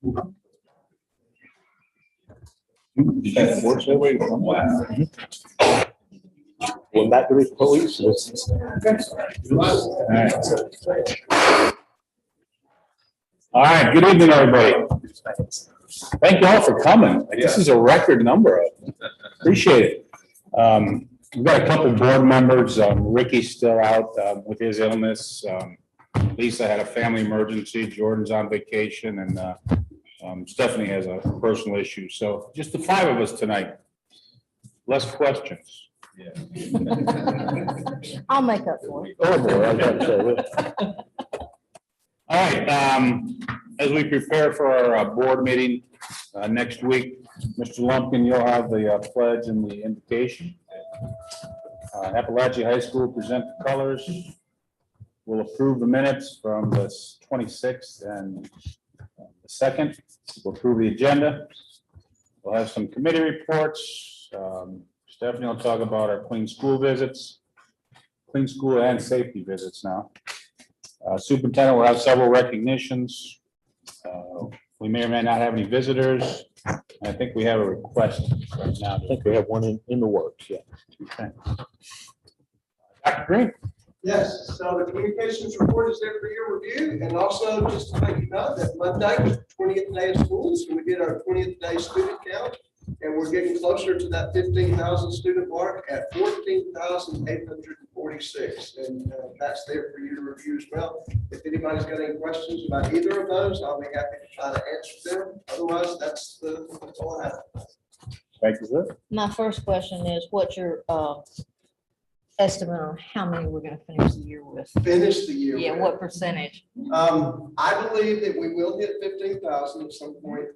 Went back to the police. All right, good evening, everybody. Thank you all for coming. This is a record number. Appreciate it. We've got a couple board members. Ricky's still out with his illness. Lisa had a family emergency. Jordan's on vacation, and Stephanie has a personal issue. So just the five of us tonight. Less questions. Yeah. I'll make up for it. Oh, boy, I was about to say, All right, as we prepare for our board meeting next week, Mr. Lumpkin, you'll have the pledge and the invocation. Appalachia High School present the colors. We'll approve the minutes from the 26th and the 2nd. We'll approve the agenda. We'll have some committee reports. Stephanie will talk about our clean school visits, clean school and safety visits now. Superintendent will have several recognitions. We may or may not have any visitors. I think we have a request right now. I think we have one in the works, yeah. Okay. Dr. Green. Yes, so the communications report is there for your review, and also just to let you know that Monday was the 20th day of school, so we did our 20th day student count, and we're getting closer to that 15,000 student mark at 14,846, and that's there for you to review as well. If anybody's got any questions about either of those, I'll be happy to try to answer them. Otherwise, that's all I have. Thank you, sir. My first question is, what's your estimate on how many we're gonna finish the year with? Finish the year. Yeah, with. what percentage? I believe that we will hit 15,000 at some point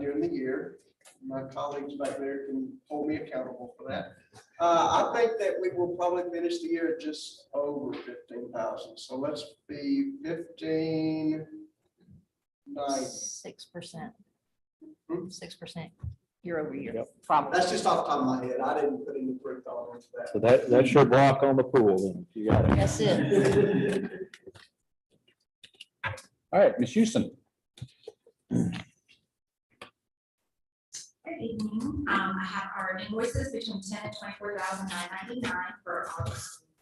during the year. My colleagues back there can hold me accountable for that. I think that we will probably finish the year at just over 15,000. So let's be 15, 9. 6%. Hmm? 6% year over year, Yep. probably. That's just off the top of my head. I didn't put any proof on that. So that's your block on the pool, then. You got it. That's it. All right, Ms. Houston. Good evening. I have our invoices between 10 and 24,999 for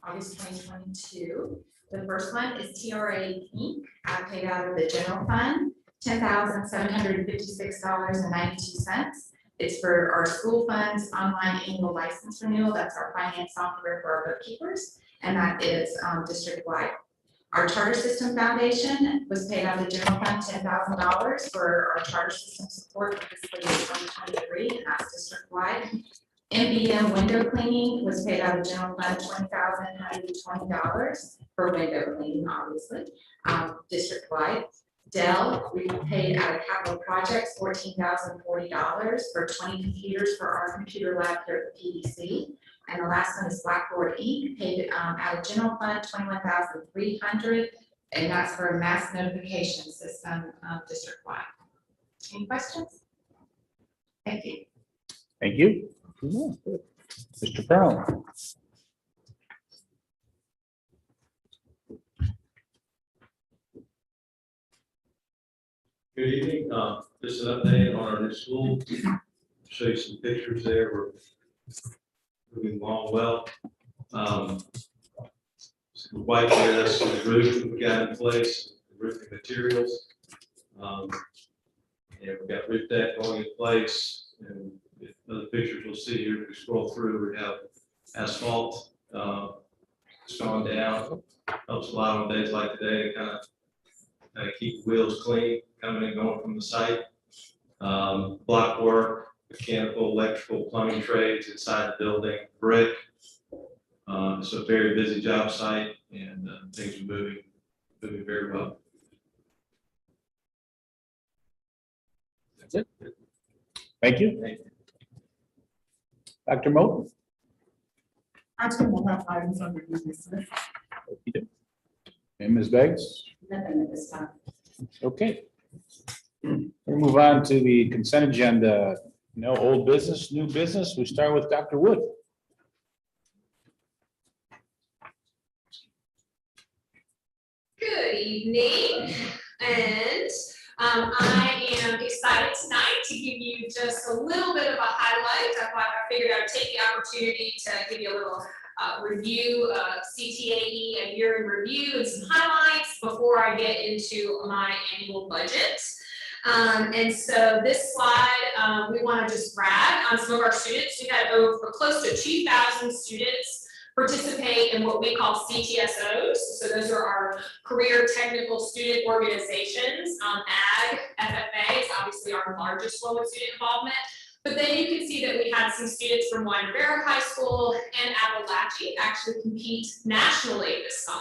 August 2022. The first one is TRA Inc. Paid out of the general fund, $10,756.92. It's for our school funds online annual license renewal. That's our finance software for our bookkeepers, and that is district-wide. Our Charter System Foundation was paid out of the general fund $10,000 for our charter system support for fiscal year 2023, and that's district-wide. MBM window cleaning was paid out of the general fund $20,120 for window cleaning, obviously, district-wide. Dell, we paid out of capital projects $14,040 for 20 computers for our computer lab here at the PDC. And the last one is Blackboard Inc. Paid out of general fund $21,300, and that's for a mass notification system district-wide. Any questions? Thank you. Thank you. Mr. Pearl. Good evening. Just an update on our new school. Show you some pictures there. We're moving along well. White there, that's the roof that we got in place, the roofing materials. And we've got roof deck going in place. And other pictures we'll see here, if we scroll through, we have asphalt. It's gone down. Helps a lot on days like today to kind of keep the wheels clean, coming and going from the site. Block work, mechanical, electrical, plumbing trades inside the building, brick. It's a very busy job site, and things are moving very well. That's it. Thank you. Dr. Moulton. I don't have items under new business. And Ms. Beggs. Nothing at this time. Okay. We'll move on to the consent agenda. No old business, new business. We start with Dr. Wood. Good evening, and I slide tonight to give you just a little bit of a highlight. I figured I would take the opportunity to give you a little review of CTAE, a year in review, and some highlights before I get into my annual budget. And so this slide, we want to just brag on some of our students. We had over close to 2,000 students participate in what we call CTSOs. So those are our career technical student organizations. Ag, FFA is obviously our largest one with student involvement. But then you can see that we had some students from Winder High School and Appalachia actually compete nationally this summer.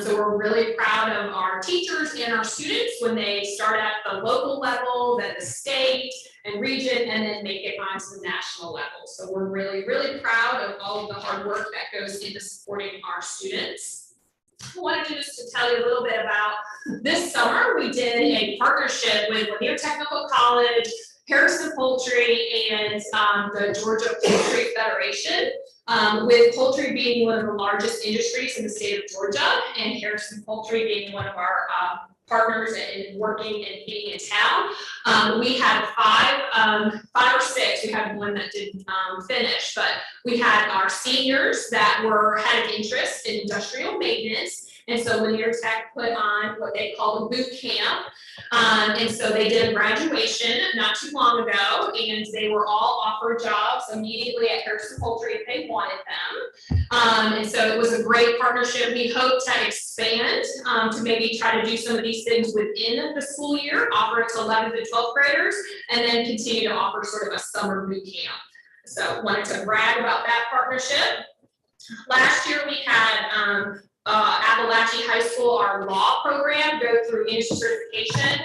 So we're really proud of our teachers and our students when they start at the local level, then the state and region, and then make it onto the national level. So we're really, really proud of all of the hard work that goes into supporting our students. I wanted just to tell you a little bit about this summer. We did a partnership with Lanier Technical College, Harrison Poultry, and the Georgia Poultry Federation, with poultry being one of the largest industries in the state of Georgia, and Harrison Poultry being one of our partners in working and being in town. We had five or six. We had one that didn't finish, but we had our seniors that had an interest in industrial maintenance. And so Lanier Tech put on what they call a boot camp. And so they did a graduation not too long ago, and they were all offered jobs immediately at Harrison Poultry if they wanted them. And so it was a great partnership. We hope to expand to maybe try to do some of these things within the school year, offer it to 11th and 12th graders, and then continue to offer sort of a summer boot camp. So wanted to brag about that partnership. Last year we had Appalachia High School, our law program, go through industry certification.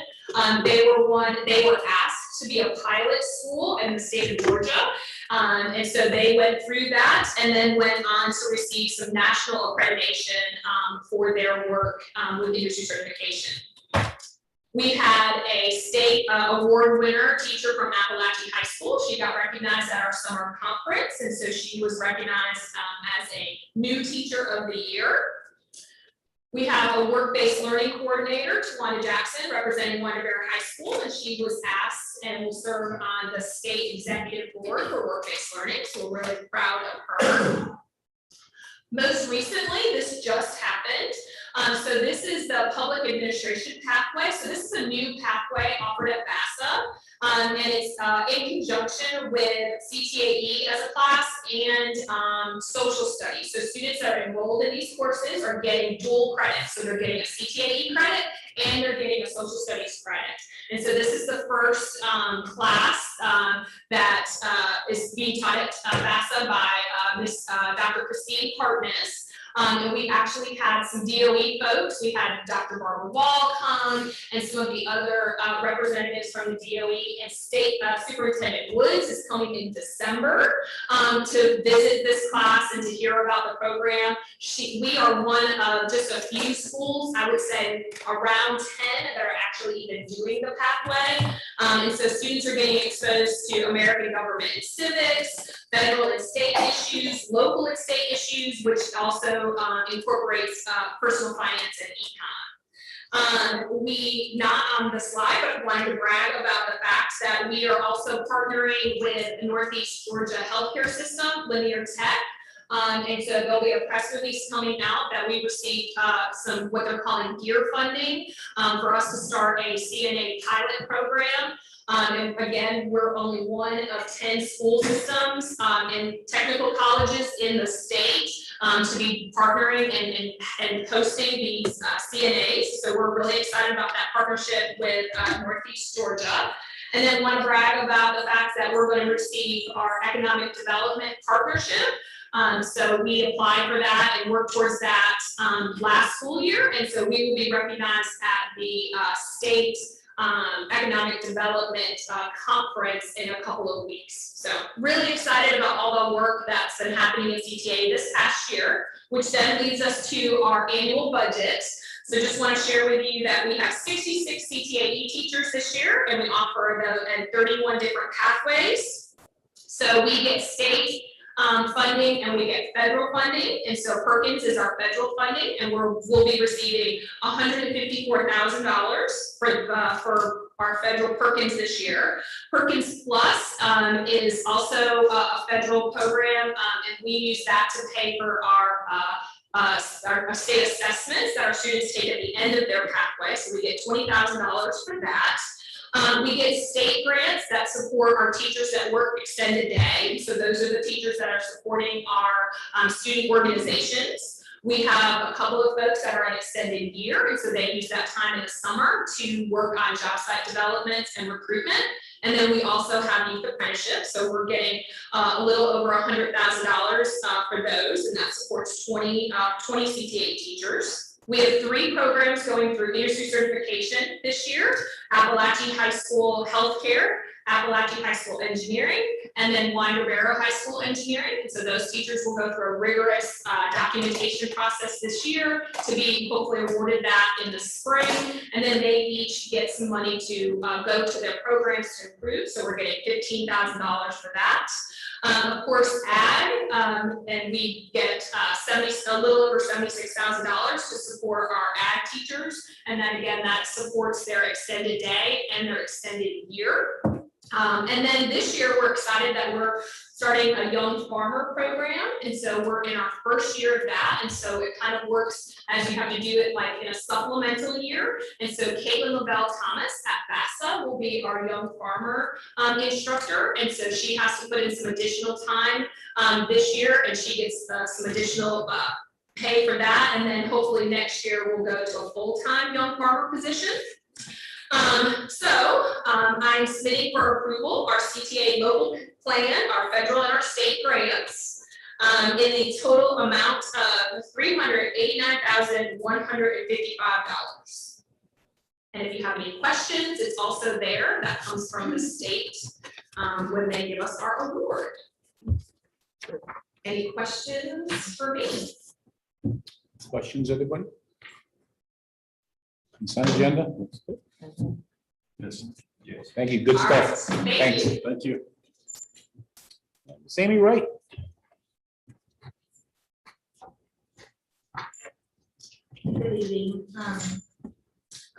They were asked to be a pilot school in the state of Georgia. And so they went through that and then went on to receive some national accreditation for their work with industry certification. We had a state award winner teacher from Appalachia High School. She got recognized at our summer conference, and so she was recognized as a new teacher of the year. We have a work-based learning coordinator, Tawanda Jackson, representing Winder High School, and she was asked and will serve on the state executive board for work-based learning, so we're really proud of her. Most recently, this just happened. So this is the public administration pathway. So this is a new pathway offered at BASA, and it's in conjunction with CTAE as a class and social studies. So students that are enrolled in these courses are getting dual credit. So they're getting a CTAE credit and they're getting a social studies credit. And so this is the first class that is being taught at BASA by Miss Dr. Christine Hartness. And we actually had some DOE folks. We had Dr. Barbara Wall come and some of the other representatives from the DOE, and State Superintendent Woods is coming in December to visit this class and to hear about the program. We are one of just a few schools, I would say around 10, that are actually even doing the pathway. And so students are getting exposed to American government and civics, federal and state issues, local and state issues, which also incorporates personal finance and econ. We, not on the slide, but wanted to brag about the fact that we are also partnering with the Northeast Georgia Healthcare System, Lanier Tech. And so there'll be a press release coming out that we received some what they're calling gear funding for us to start a CNA pilot program. And again, we're only one of 10 school systems and technical colleges in the state to be partnering and hosting these CNAs. So we're really excited about that partnership with Northeast Georgia. And then want to brag about the fact that we're going to receive our economic development partnership. So we applied for that and worked towards that last school year. And so we will be recognized at the state economic development conference in a couple of weeks. So really excited about all the work that's been happening in CTA this past year, which then leads us to our annual budget. So just want to share with you that we have 66 CTAE teachers this year, and we offer them in 31 different pathways. So we get state funding and we get federal funding. And so Perkins is our federal funding, and we'll be receiving $154,000 for our federal Perkins this year. Perkins Plus is also a federal program, and we use that to pay for our state assessments that our students take at the end of their pathway. So we get $20,000 for that. We get state grants that support our teachers that work extended day. So those are the teachers that are supporting our student organizations. We have a couple of folks that are on extended year, and so they use that time in the summer to work on job site development and recruitment. And then we also have youth apprenticeships, so we're getting a little over $100,000 for those, and that supports 20 CTA teachers. We have 3 programs going through industry certification this year: Appalachian High School Healthcare, Appalachian High School Engineering, and then Winder-Barrow High School Engineering. And so those teachers will go through a rigorous documentation process this year to be hopefully awarded that in the spring. And then they each get some money to go to their programs to improve. So we're getting $15,000 for that. Of course, ag, and we get a little over $76,000 to support our ag teachers. And then again, that supports their extended day and their extended year. And then this year, we're excited that we're starting a young farmer program. And so we're in our first year of that. And so it kind of works as you have to do it like in a supplemental year. And so Caitlin LaBelle Thomas at FAFSA will be our young farmer instructor. And so she has to put in some additional time this year, and she gets some additional pay for that. And then hopefully next year we'll go to a full-time young farmer position. I'm submitting for approval our CTA local plan, our federal and our state grants, in the total amount of $389,155. And if you have any questions, it's also there. That comes from the state when they give us our award. Any questions for me? Questions, everybody? Consent agenda? Yes. Yes. Thank you. Good All right. stuff. Thank Thanks. you. Thank you. Sammy Wright. Good evening. I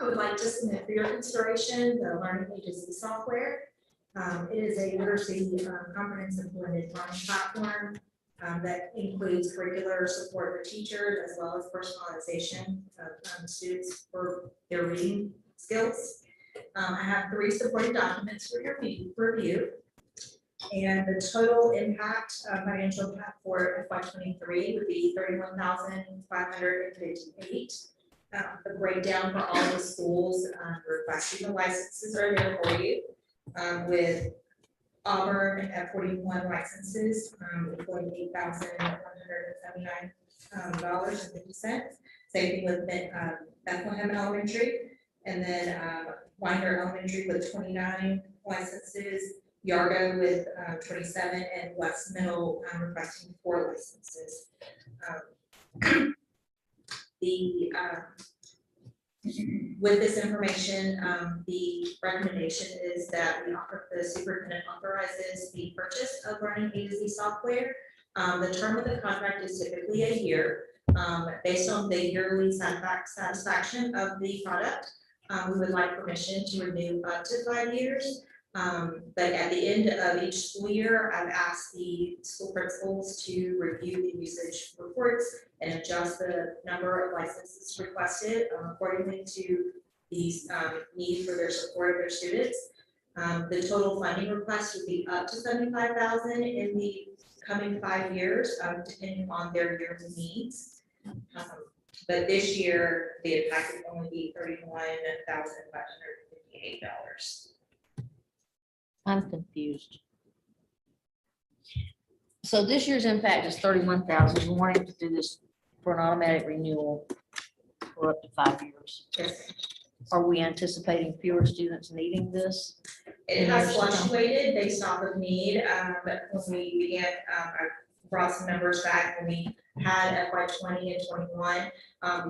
would like to submit for your consideration the Learning Agency software. It is a literacy comprehensive blended learning platform that includes curricular support for teachers as well as personalization of students for their reading skills. I have 3 supporting documents for your review. And the total impact financial impact for FY23 would be $31,558. The breakdown for all the schools requesting the licenses are there for you. With Auburn at 41 licenses, equaling $8,179.50. Same thing with Bethlehem Elementary, and then Winder Elementary with 29 licenses. Yargo with 27, and West Middle requesting 4 licenses. With this information, the recommendation is that the superintendent authorizes the purchase of Learning Agency software. The term of the contract is typically a year. Based on the yearly satisfaction of the product, we would like permission to renew up to 5 years. But at the end of each school year, I've asked the school principals to review the usage reports and adjust the number of licenses requested accordingly to these needs for their support of their students. The total funding request would be up to $75,000 in the coming 5 years, depending on their yearly needs. But this year, the impact would only be $31,558. I'm confused. So this year's impact is 31,000. We're wanting to do this for an automatic renewal for up to 5 years. Yes. Are we anticipating fewer students needing this? It has fluctuated based off of need, but when we began, I brought some numbers back when we had FY20 and 21,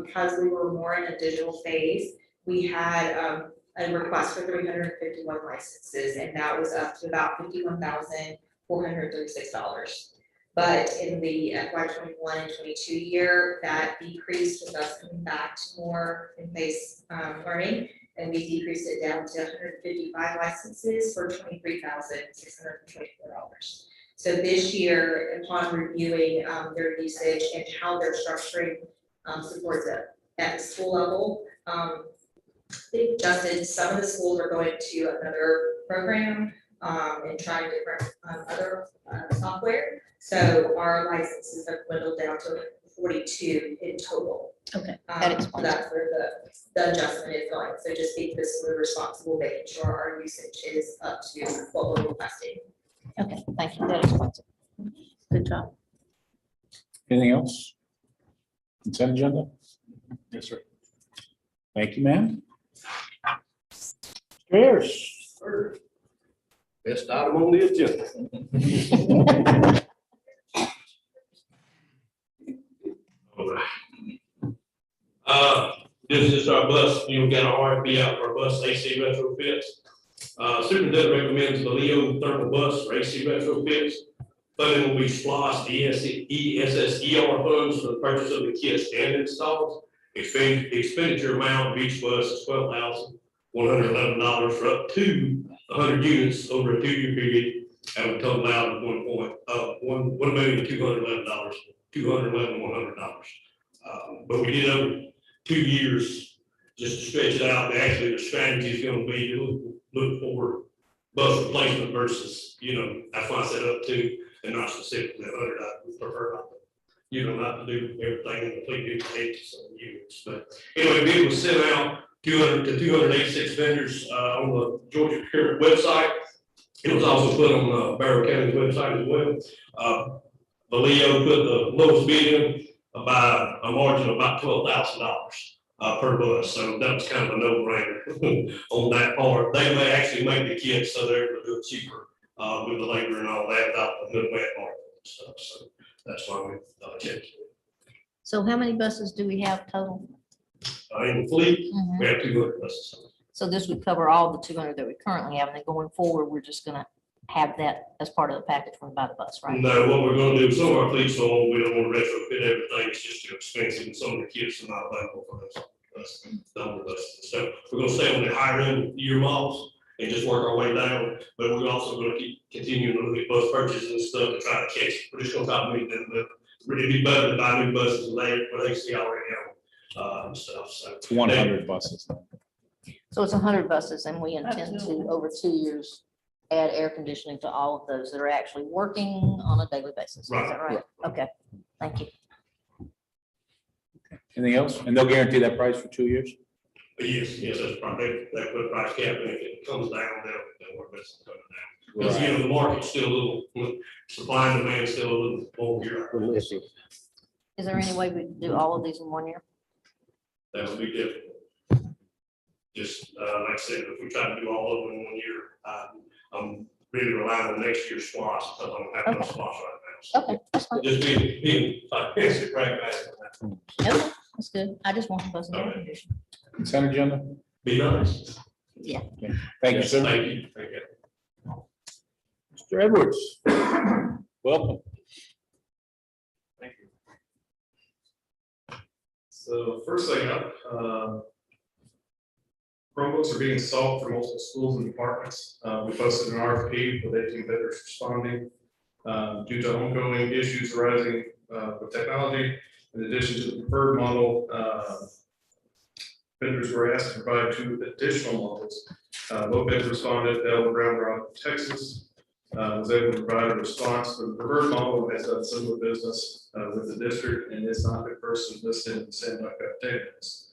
because we were more in a digital phase, we had a request for 351 licenses, and that was up to about $51,436. But in the FY 21 and 22 year, that decreased with us coming back to more in-place learning. And we decreased it down to 155 licenses for $23,624. So this year, upon reviewing their usage and how they're structuring supports at the school level, they adjusted. Some of the schools are going to another program and trying different other software. So our licenses have dwindled down to 42 in total. Okay, that So explains it. that's where the adjustment is going. So just being fiscally responsible, making sure our usage is up to what we're requesting. Okay, thank you, that explains it. Good job. Anything else? Consent agenda? Yes, sir. Thank you, ma'am. Harris. Best item on the agenda. All right. This is our bus, got an RFP out for a bus AC retrofits. Superintendent recommends the Leo thermal bus for AC retrofits. Funding will be splosh ESSER funds for the purchase of the kits and installs. Expenditure amount of each bus is $12,111 for up to 100 units over a 2-year period, at a total out of $1,211,100. But we did over 2 years just to stretch it out. Actually, the strategy is going to be to look for bus replacement versus, that's why I said up to and not specifically 100. I would prefer not to do everything in complete duplicates of units. But anyway, bid was sent out 200 to 286 vendors on the Georgia Procurement website. It was also put on Barrow County's website as well. The Leo put the lowest bid in by a margin of about $12,000 per bus. So that was kind of a no-brainer on that part. They may actually make the kits, so they're able to do it cheaper with the labor and all that without the middleman market and stuff. So that's why we checked. So how many buses do we have total? In the fleet, Mhm. we have 200 buses. So this would cover all the 200 that we currently have, and then going forward, we're just gonna have that as part of the package when we buy the bus, right? No, what we're gonna do, some of our fleets on, we don't want to retrofit everything, it's just too expensive, and some of the kits are not available for those. The older buses. So we're gonna stay on the higher end year models and just work our way down, but we're also gonna keep continuing to look at bus purchases and stuff to try to catch it. We're just gonna try to meet them, but really be better to buy new buses than they see already and stuff, so. 100 buses. So it's 100 buses, and we intend to, over 2 years, add air conditioning to all of those that are actually working on a daily basis. Is that right? Okay, thank you. Anything else? And they'll guarantee that price for 2 years? Yes, that's probably, they put a price cap, and if it comes down, they'll work with it coming down. Because, the market's still a little, supply and demand still a little more here. Is there any way we can do all of these in 1 year? That would be difficult. Just, like I said, if we try to do all of them in 1 year, I'm really relying on next year's SPOS, because I don't have no SPOS right now. So Okay, that's fine. just being financially pragmatic on that. Okay, that's good. I just want the bus air conditioning. Consent agenda? Be nice. Yeah. Thank you, Yes, sir. Thank you. Thank you. Mr. Edwards, welcome. Thank you. So first thing up, Chromebooks are being sold for multiple schools and departments. We posted an RFP with 18 vendors responding. Due to ongoing issues arising with technology, in addition to the preferred model, vendors were asked to provide 2 additional models. Both vendors responded. Dell of Round Rock, Texas, was able to provide a response. The preferred model has done similar business with the district and is not the person listed in the standby database.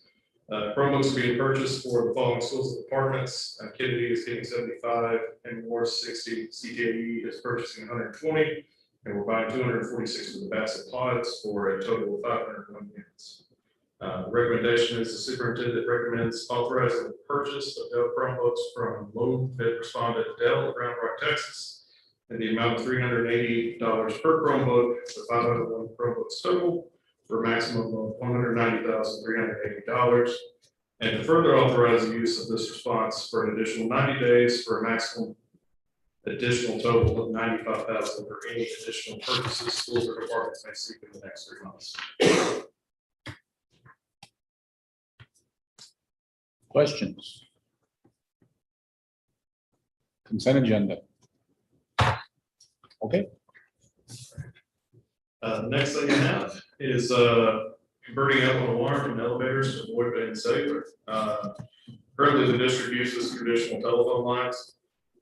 Chromebooks are being purchased for the following schools and departments. Kennedy is getting 75, and Morris 60. CTAE is purchasing 120, and we're buying 246 of the Bassett pods for a total of 501 units. The recommendation is the superintendent recommends authorizing the purchase of Dell Chromebooks from low bid respondent Dell of Round Rock, Texas, in the amount of $380 per Chromebook for 501 Chromebooks total, for a maximum of $190,380, and to further authorize the use of this response for an additional 90 days for a maximum additional total of $95,000 for any additional purchases schools or departments may seek in the next 3 months. Questions? Consent agenda. Okay. Next thing I have is converting outbound water from elevators to VoIP and cellular. Currently, the district uses traditional telephone lines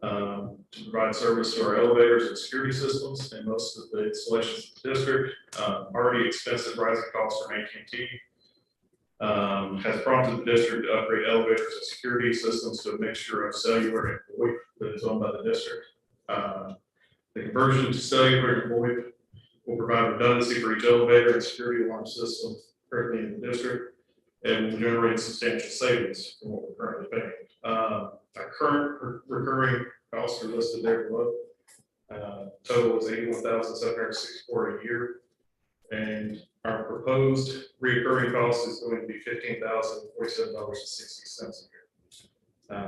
to provide service to our elevators and security systems, and most of the installations in the district already expensive rising costs from AT&T. Has prompted the district to upgrade elevators and security systems to a mixture of cellular and VoIP that is owned by the district. The conversion to cellular and VoIP will provide redundancy for each elevator and security alarm system currently in the district, and will generate substantial savings from what we're currently paying. Our current recurring costs are listed there below. Total is $81,764 a year, and our proposed recurring cost is going to be $15,047.60 a year.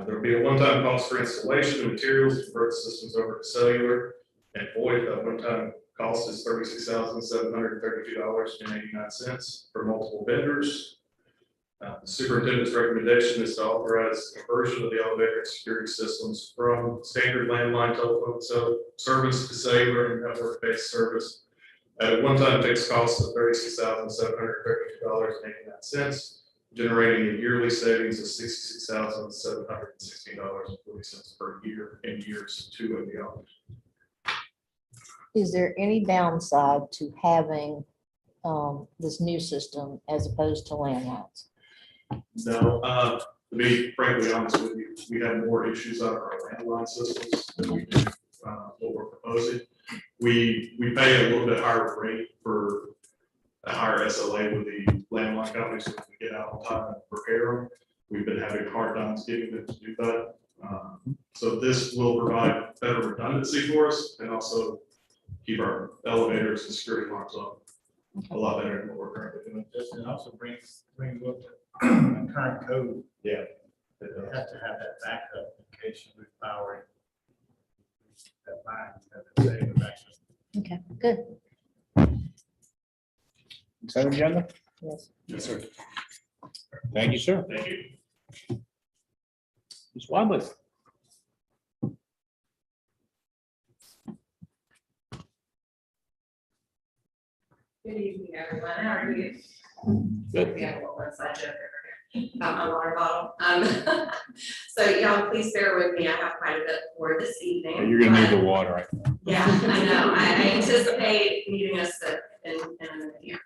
There will be a one-time cost for installation and materials to convert the systems over to cellular and VoIP. That one-time cost is $36,732.89 for multiple vendors. The superintendent's recommendation is to authorize the conversion of the elevator and security systems from standard landline telephone service to cellular and network-based service at a one-time fixed cost of $36,732.89, generating a yearly savings of $66,716.40 per year in years 2 and beyond. Is there any downside to having this new system as opposed to landlines? No, to be frankly honest with you, we have more issues on our landline systems than we do what we're proposing. We pay a little bit higher rate for a higher SLA with the landline companies, so we get out on time and repair them. We've been having hard times getting them to do that. So this will provide better redundancy for us and also keep our elevators and security alarms up a lot better than what we're currently doing. It also brings up the current code. Yeah. That they have to have that backup in case you lose power. That line, you have to save the backup. Okay, good. Consent agenda? Yes. Yes, sir. Thank you, sir. Thank you. Ms. Wadley. Good evening, everyone. How are you? Good. We have a little inside joke over here about my water bottle. So y'all, please bear with me. I have quite a bit for this evening. You're gonna need the water, right? Yeah, I know. I anticipate needing a sip in a minute here.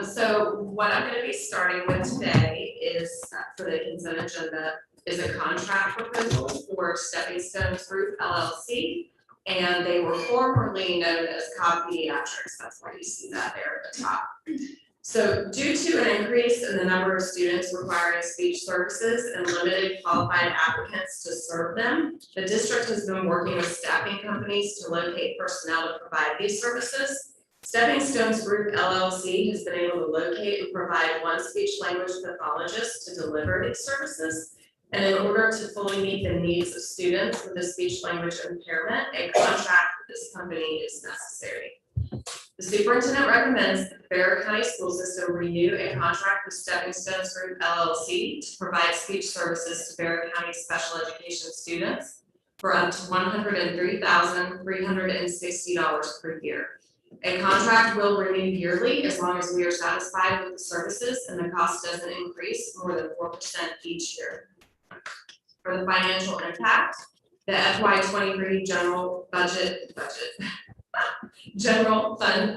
So what I'm gonna be starting with today is for the consent agenda is a contract proposal for Stepping Stones Group LLC. And they were formerly known as Cobb Pediatrics. That's why you see that there at the top. So due to an increase in the number of students requiring speech services and limited qualified applicants to serve them, the district has been working with staffing companies to locate personnel to provide these services. Stepping Stones Group LLC has been able to locate and provide one speech language pathologist to deliver these services. And in order to fully meet the needs of students with a speech language impairment, a contract with this company is necessary. The superintendent recommends that the Bear County School System renew a contract with Stepping Stones Group LLC to provide speech services to Bear County special education students for up to $103,360 per year. A contract will renew yearly as long as we are satisfied with the services and the cost doesn't increase more than 4% each year. For the financial impact, the FY23 general fund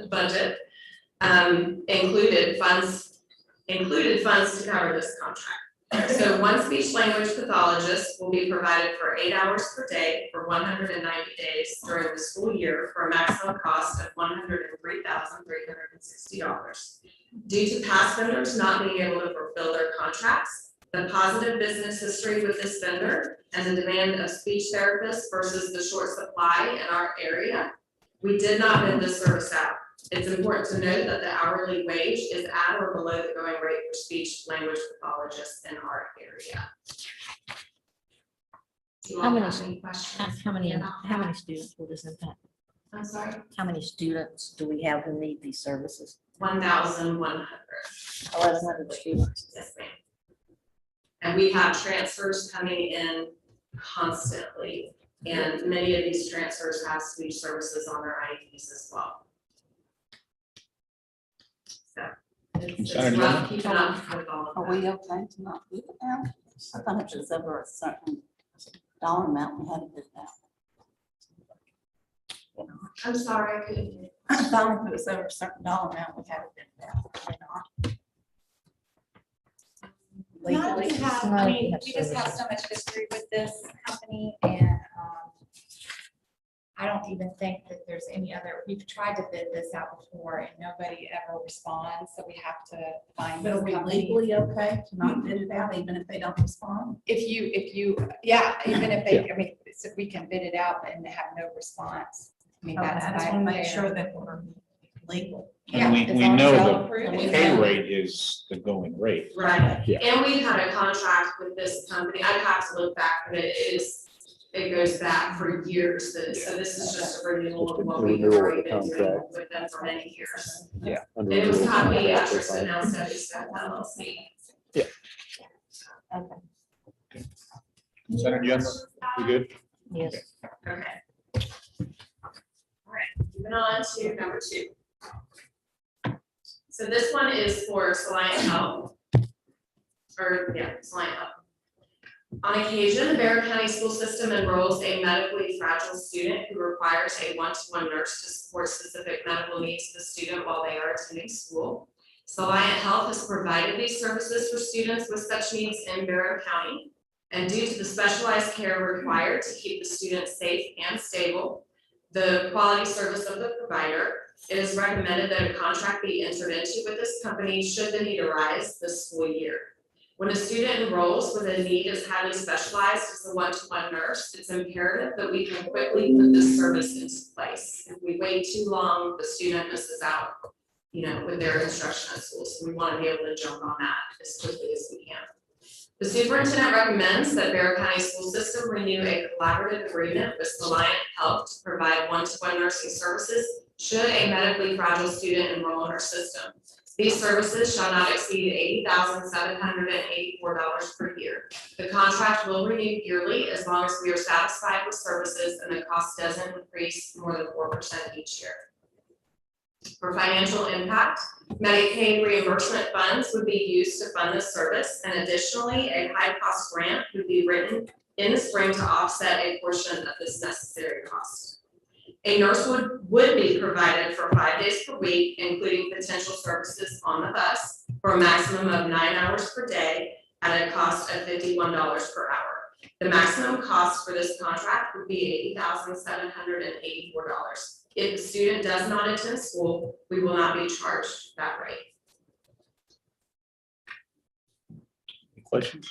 budget included funds to cover this contract. So one speech language pathologist will be provided for 8 hours per day for 190 days during the school year for a maximum cost of $103,360. Due to past vendors not being able to fulfill their contracts, the positive business history with this vendor and the demand of speech therapists versus the short supply in our area, we did not bid this service out. It's important to note that the hourly wage is at or below the going rate for speech language pathologists in our area. Do you How all many have any questions? How many about students will this impact? that? I'm sorry, How many students do we have who need these services? 1,100. 1,100 students. Yes, ma'am. And we have transfers coming in constantly, and many of these transfers have speech services on their IEPs as well. So it's Senator rough keeping up with all of Are that. we okay to not do it now? I thought it was over a certain dollar amount we had to do it now. I'm sorry, I couldn't hear. I thought if it was over a certain dollar amount, we had to do it now. We're not. Not Legally. if we have, Not I if we mean, have we just have services. so much history with this company and, I don't even think that there's any other, we've tried to bid this out before and nobody ever responds, so we have to find But are this we company. legally okay to not bid it out even if they don't respond? If you, yeah, even if they, I mean, so we can bid it out and have no response. I mean, Okay, that's. I just want to make fair. sure that we're legal. Yeah, And as we long as know y'all the approve the it. pay rate is the going rate. Right, Yeah. and we've had a contract with this company, I'd have to look back, but it goes back for years, so this is just a renewal of what we've Renewal of already the been doing contract. with them for many years. Yeah. And it was copy actress announced at LLC. Okay. Senator Jens, you good? Yes. Okay. All right, moving on to number 2. So this one is for Salient Health. Salient Health. On occasion, the Barrow County School System enrolls a medically fragile student who requires a one-to-one nurse to support specific medical needs of the student while they are attending school. Salient Health has provided these services for students with such needs in Barrow County. And due to the specialized care required to keep the student safe and stable, the quality service of the provider, it is recommended that a contract be entered into with this company should the need arise this school year. When a student enrolls with a need as highly specialized as a one-to-one nurse, it's imperative that we can quickly put this service into place. If we wait too long, the student misses out, with their instruction at school. So we want to be able to jump on that as quickly as we can. The superintendent recommends that Barrow County School System renew a collaborative agreement with Salient Health to provide one-to-one nursing services should a medically fragile student enroll in our system. These services shall not exceed $80,784 per year. The contract will renew yearly as long as we are satisfied with services and the cost doesn't increase more than 4% each year. For financial impact, Medicaid reimbursement funds would be used to fund this service, and additionally, a high-cost grant would be written in the spring to offset a portion of this necessary cost. A nurse would be provided for 5 days per week, including potential services on the bus, for a maximum of 9 hours per day at a cost of $51 per hour. The maximum cost for this contract would be $80,784. If the student does not attend school, we will not be charged that rate. Any questions?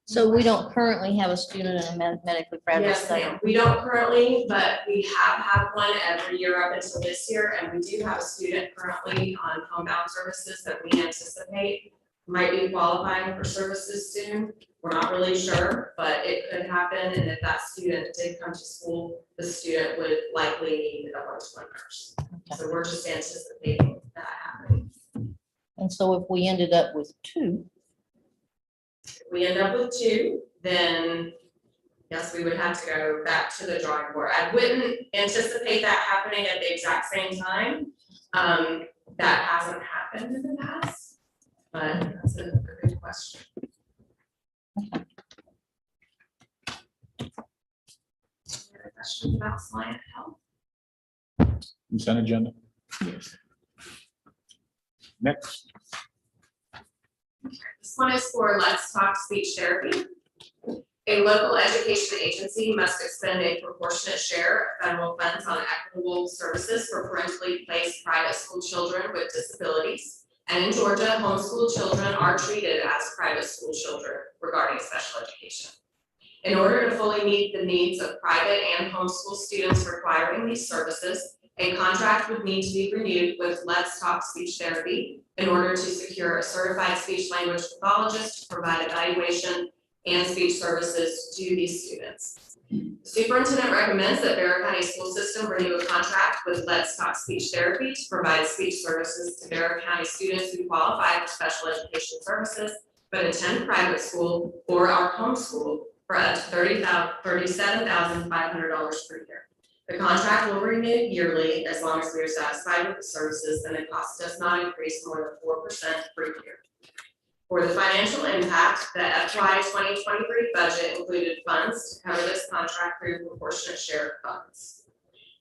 So we don't currently have a student in a medically fragile Yes, state? ma'am. We don't currently, but we have had one every year up until this year, and we do have a student currently on homebound services that we anticipate might be qualifying for services soon. We're not really sure, but it could happen, and if that student did come to school, the student would likely need a one-to-one nurse. So we're just anticipating that happening. And so if we ended up with 2, If we end up with 2, then yes, we would have to go back to the drawing board. I wouldn't anticipate that happening at the exact same time. That hasn't happened in the past, but that's a good question. Any other questions about Salient Health? Consent agenda? Yes. Next. This one is for Let's Talk Speech Therapy. A local education agency must expend a proportionate share of federal funds on equitable services for parentally placed private school children with disabilities. And in Georgia, homeschool children are treated as private school children regarding special education. In order to fully meet the needs of private and homeschool students requiring these services, a contract would need to be renewed with Let's Talk Speech Therapy in order to secure a certified speech language pathologist to provide evaluation and speech services to these students. The superintendent recommends that Bear County School System renew a contract with Let's Talk Speech Therapy to provide speech services to Bear County students who qualify for special education services but attend private school or are homeschooled for up to $37,500 per year. The contract will renew yearly as long as we are satisfied with the services and the cost does not increase more than 4% per year. For the financial impact, the FY 2023 budget included funds to cover this contract through proportionate share funds.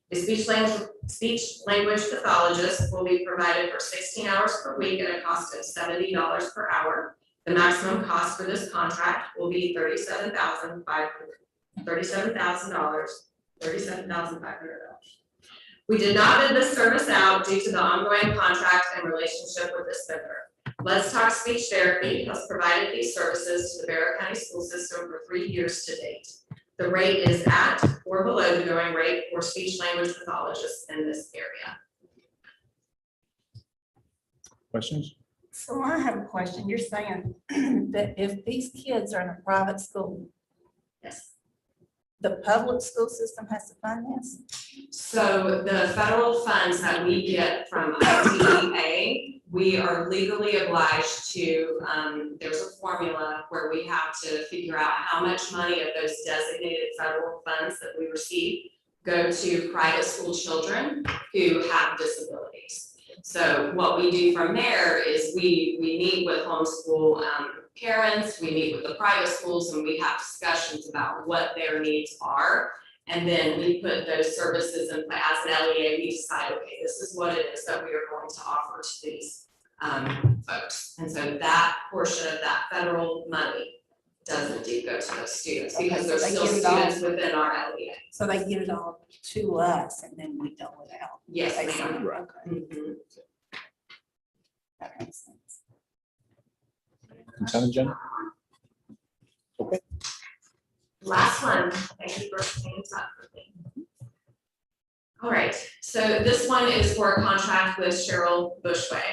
The speech language pathologist will be provided for 16 hours per week at a cost of $70 per hour. The maximum cost for this contract will be $37,500. We did not bid this service out due to the ongoing contract and relationship with this vendor. Let's Talk Speech Therapy has provided these services to the Bear County School System for 3 years to date. The rate is at or below the going rate for speech language pathologists in this area. Questions? So I have a question. You're saying that if these kids are in a private school, Yes. the public school system has to fund this? So the federal funds that we get from IDEA, we are legally obliged to, there's a formula where we have to figure out how much money of those designated federal funds that we receive go to private school children who have disabilities. So what we do from there is we meet with homeschool parents, we meet with the private schools, and we have discussions about what their needs are. And then we put those services in place. As an LEA, we decide, okay, this is what it is that we are going to offer to these folks. And so that portion of that federal money doesn't go to those students because Okay, they're so they still get it all. students within our LEA. So they give it all to us and then we dole it out? Yes, ma'am. Okay, Mhm. that makes sense. Consent agenda? Last one, thank you for staying top for me. All right, so this one is for a contract with Cheryl Bushway.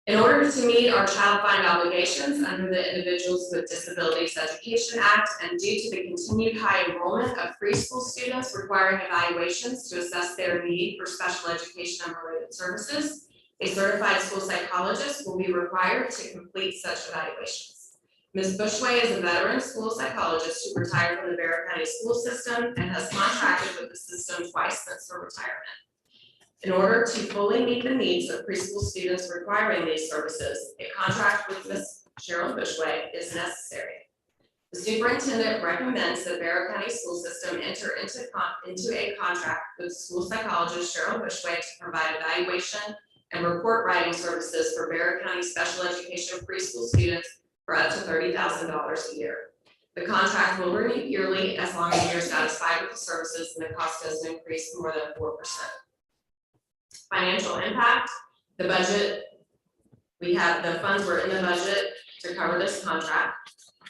In order to meet our child find obligations under the Individuals with Disabilities Education Act and due to the continued high enrollment of preschool students requiring evaluations to assess their need for special education and related services, a certified school psychologist will be required to complete such evaluations. Ms. Bushway is a veteran school psychologist who retired from the Bear County School System and has contracted with the system twice since her retirement. In order to fully meet the needs of preschool students requiring these services, a contract with Ms. Cheryl Bushway is necessary. The superintendent recommends that Bear County School System enter into a contract with school psychologist Cheryl Bushway to provide evaluation and report writing services for Bear County special education preschool students for up to $30,000 a year. The contract will renew yearly as long as you're satisfied with the services and the cost doesn't increase more than 4%. Financial impact, the budget, we have the funds were in the budget to cover this contract.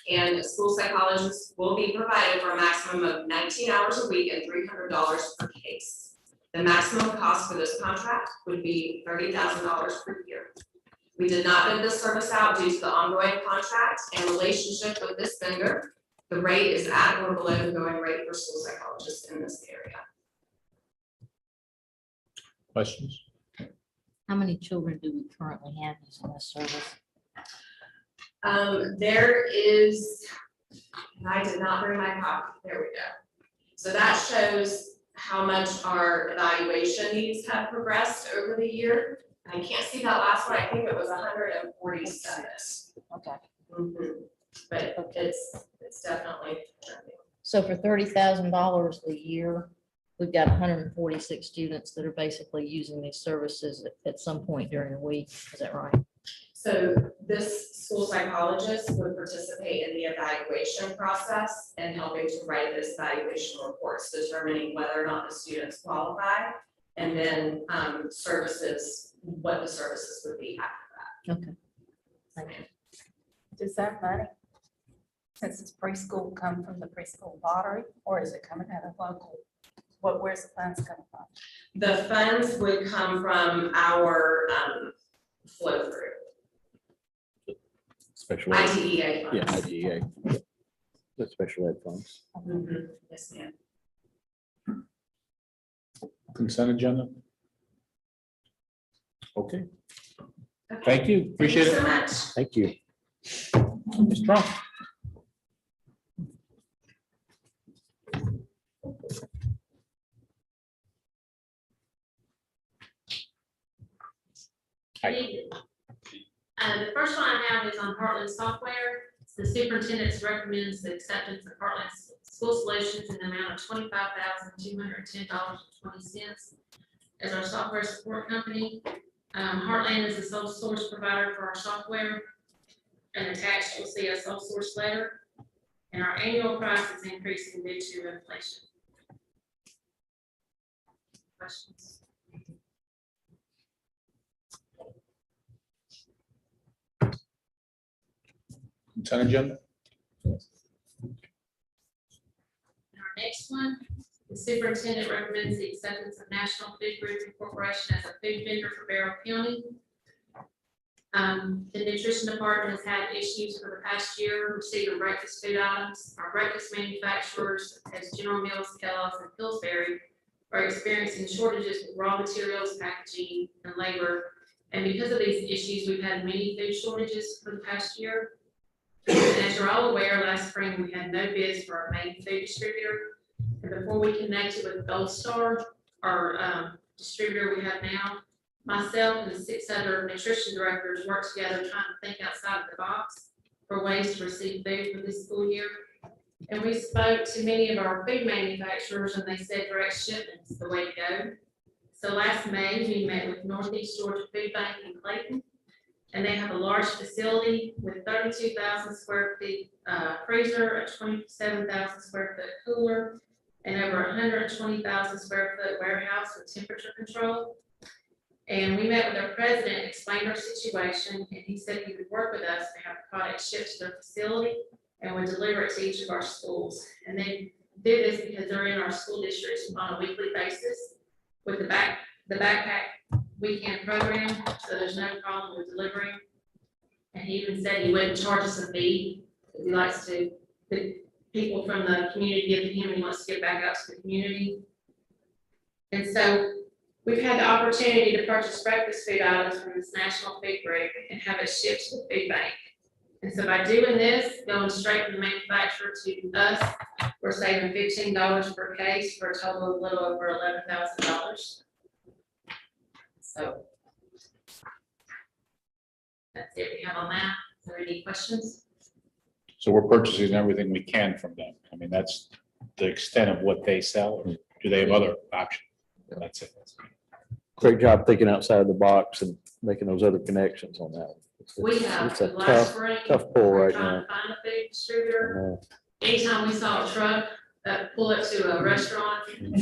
And school psychologists will be provided for a maximum of 19 hours a week and $300 per case. The maximum cost for this contract would be $30,000 per year. We did not bid this service out due to the ongoing contract and relationship with this vendor. The rate is at or below the going rate for school psychologists in this area. Questions? How many children do we currently have using this service? There is, and I did not bring my copy, there we go. So that shows how much our evaluation needs have progressed over the year. I can't see that last one, I think it was 147. Okay. But it's definitely. So for $30,000 a year, we've got 146 students that are basically using these services at some point during the week. Is that right? So this school psychologist would participate in the evaluation process and helping to write this evaluation reports, determining whether or not the students qualify, and then services, what the services would be after that. Okay. Thank you. Does that money, since it's preschool, come from the preschool lottery, or is it coming out of local? Where's the funds coming from? The funds would come from our flow through. Special ed. IDEA funds. Yeah, IDEA. The special ed funds. Mhm. Yes, ma'am. Consent agenda? Okay, Okay. thank you, appreciate Thank you it. so much. Thank you. Ms. Trump. The first one I have is on Heartland Software. The superintendent recommends the acceptance of Heartland School Solutions in the amount of $25,210.20 as our software support company. Heartland is the sole source provider for our software. And attached, you'll see a sole source letter. And our annual price is increasing due to inflation. Questions? Consent agenda? Our next one, the superintendent recommends the acceptance of National Food Group Incorporation as a food vendor for Barrow County. The nutrition department has had issues for the past year receiving breakfast food items. Our breakfast manufacturers, as General Mills, Kellogg's, and Pillsbury, are experiencing shortages with raw materials, packaging, and labor. And because of these issues, we've had many food shortages for the past year. And as you're all aware, last spring, we had no bids for our main food distributor. And before we connected with Gold Star, our distributor we have now, myself and the 6 other nutrition directors worked together trying to think outside of the box for ways to receive food for this school year. And we spoke to many of our food manufacturers and they said direct shipment is the way to go. So last May, we met with Northeast Georgia Food Bank in Clayton. And they have a large facility with 32,000 square feet freezer, a 27,000 square foot cooler, and over 120,000 square foot warehouse with temperature control. And we met with our president, explained our situation, and he said he would work with us to have the product shipped to their facility and would deliver it to each of our schools. And they do this because they're in our school districts on a weekly basis with the backpack weekend program, so there's no problem with delivering. And he even said he wouldn't charge us a fee, because he likes to, the people from the community give to him, and he wants to give back out to the community. And so we've had the opportunity to purchase breakfast food items from this national food group and have it shipped to the food bank. And so by doing this, going straight from the manufacturer to us, we're saving $15 per case for a total of a little over $11,000. So that's it we have on that. Is there any questions? So we're purchasing everything we can from them. I mean, that's the extent of what they sell, or do they have other options? That's it. Great job thinking outside the box and making those other connections on that. We have, It's a last tough, spring, tough pull we're right trying now. to find a food distributor. Uh, Anytime we saw a truck that pull up to a restaurant, we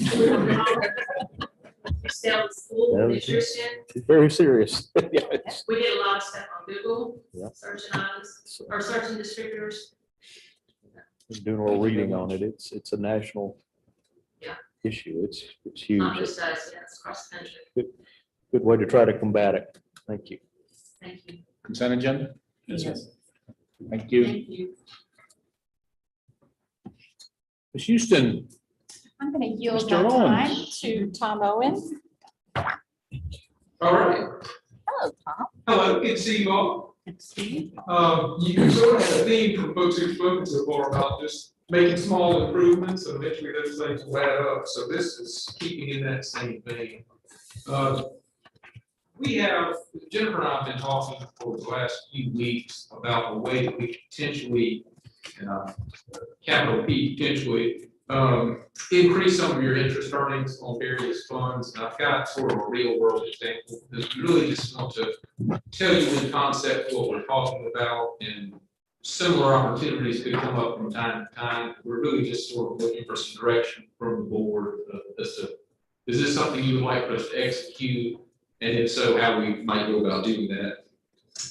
sell school Yeah. nutrition. It's very serious. Yeah, it's- We did a lot of stuff on Google, Yeah. searching items or searching distributors. Doing a little reading on it. It's a national Yeah. issue. It's huge. Not just us, yeah, it's across the country. Good way to try to combat it. Thank you. Thank you. Consent agenda? Yes. Thank you. Thank you. Ms. Houston, I'm going to yield Mr. my time Owens. to Tom Owen. All right. Hello, Tom. Hello, good to see you all. Good to see you. You sort of had a theme from folks who've spoken so far about just making small improvements, and eventually those things will add up. So this is keeping in that same vein. Jennifer and I have been talking for the last few weeks about a way that we could potentially, capital P, potentially, increase some of your interest earnings on various funds. And I've got sort of a real world example, because we really just want to tell you in concept what we're talking about, and similar opportunities could come up from time to time. We're really just sort of looking for some direction from the board as to, is this something you would like us to execute? And if so, how we might go about doing that.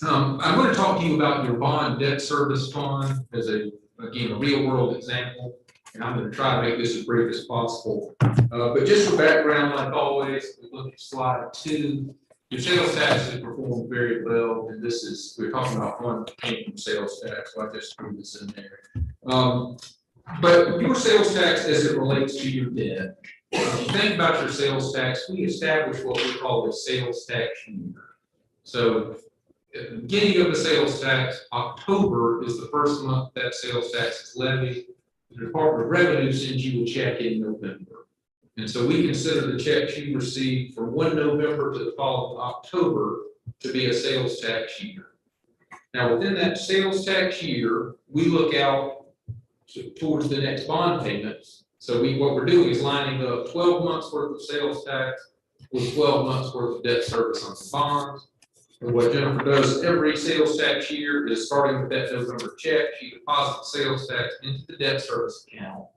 I'm going to talk to you about your bond debt service fund as a real world example. And I'm going to try to make this as brief as possible. But just for background, like always, we look at slide 2. Your sales tax has performed very well, and this is, we're talking about fund came from sales tax, so I just threw this in there. But your sales tax as it relates to your debt, if you think about your sales tax, we establish what we call a sales tax year. So at the beginning of the sales tax, October is the first month that sales tax is levied. The Department of Revenue sends you a check in November. And so we consider the checks you receive from 1 November to the following October to be a sales tax year. Now, within that sales tax year, we look out towards the next bond payments. So what we're doing is lining up 12 months worth of sales tax with 12 months worth of debt service on the bonds. And what Jennifer does every sales tax year is starting with that November check, she deposits sales tax into the debt service account.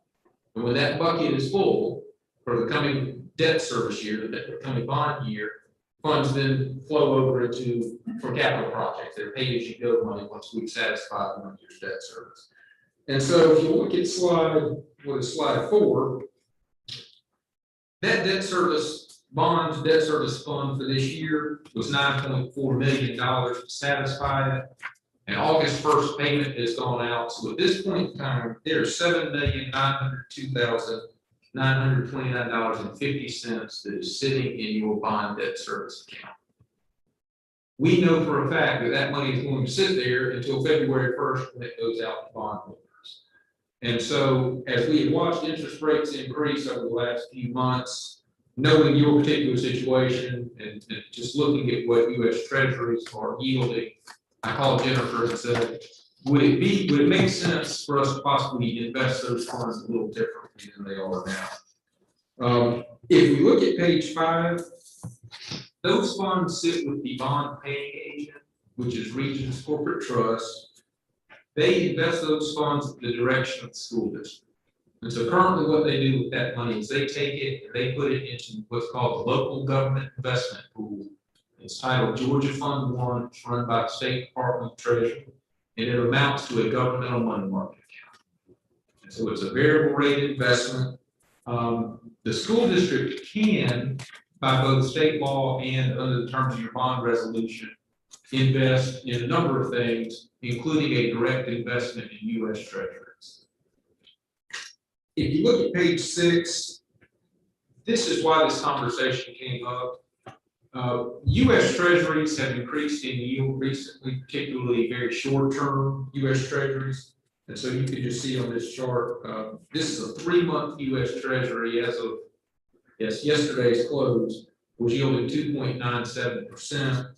And when that bucket is full for the coming debt service year, the coming bond year, funds then flow over into for capital projects. They're paid as you go money once we've satisfied 1 year's debt service. And so if you look at slide 4, that debt service bond debt service fund for this year was $9.4 million to satisfy it. And August 1st payment has gone out. So at this point in time, there's $7,902,929.50 that is sitting in your bond debt service account. We know for a fact that that money is going to sit there until February 1st when it goes out to bondholders. And so as we have watched interest rates increase over the last few months, knowing your particular situation and just looking at what U.S. Treasuries are yielding, I called Jennifer and said, would it make sense for us to possibly invest those funds a little differently than they are now? If we look at page 5, those funds sit with the bond paying agent, which is Regions Corporate Trust. They invest those funds in the direction of the school district. And so currently what they do with that money is they take it and they put it into what's called the local government investment pool. It's titled Georgia Fund 1. It's run by the State Department of Treasury, and it amounts to a governmental money market account. And so it's a variable rate investment. The school district can, by both state law and under the terms of your bond resolution, invest in a number of things, including a direct investment in U.S. Treasuries. If you look at page 6, this is why this conversation came up. U.S. Treasuries have increased in yield recently, particularly very short-term U.S. Treasuries. And so you can just see on this chart, this is a 3-month U.S. Treasury as of yesterday's close, was yielding 2.97%.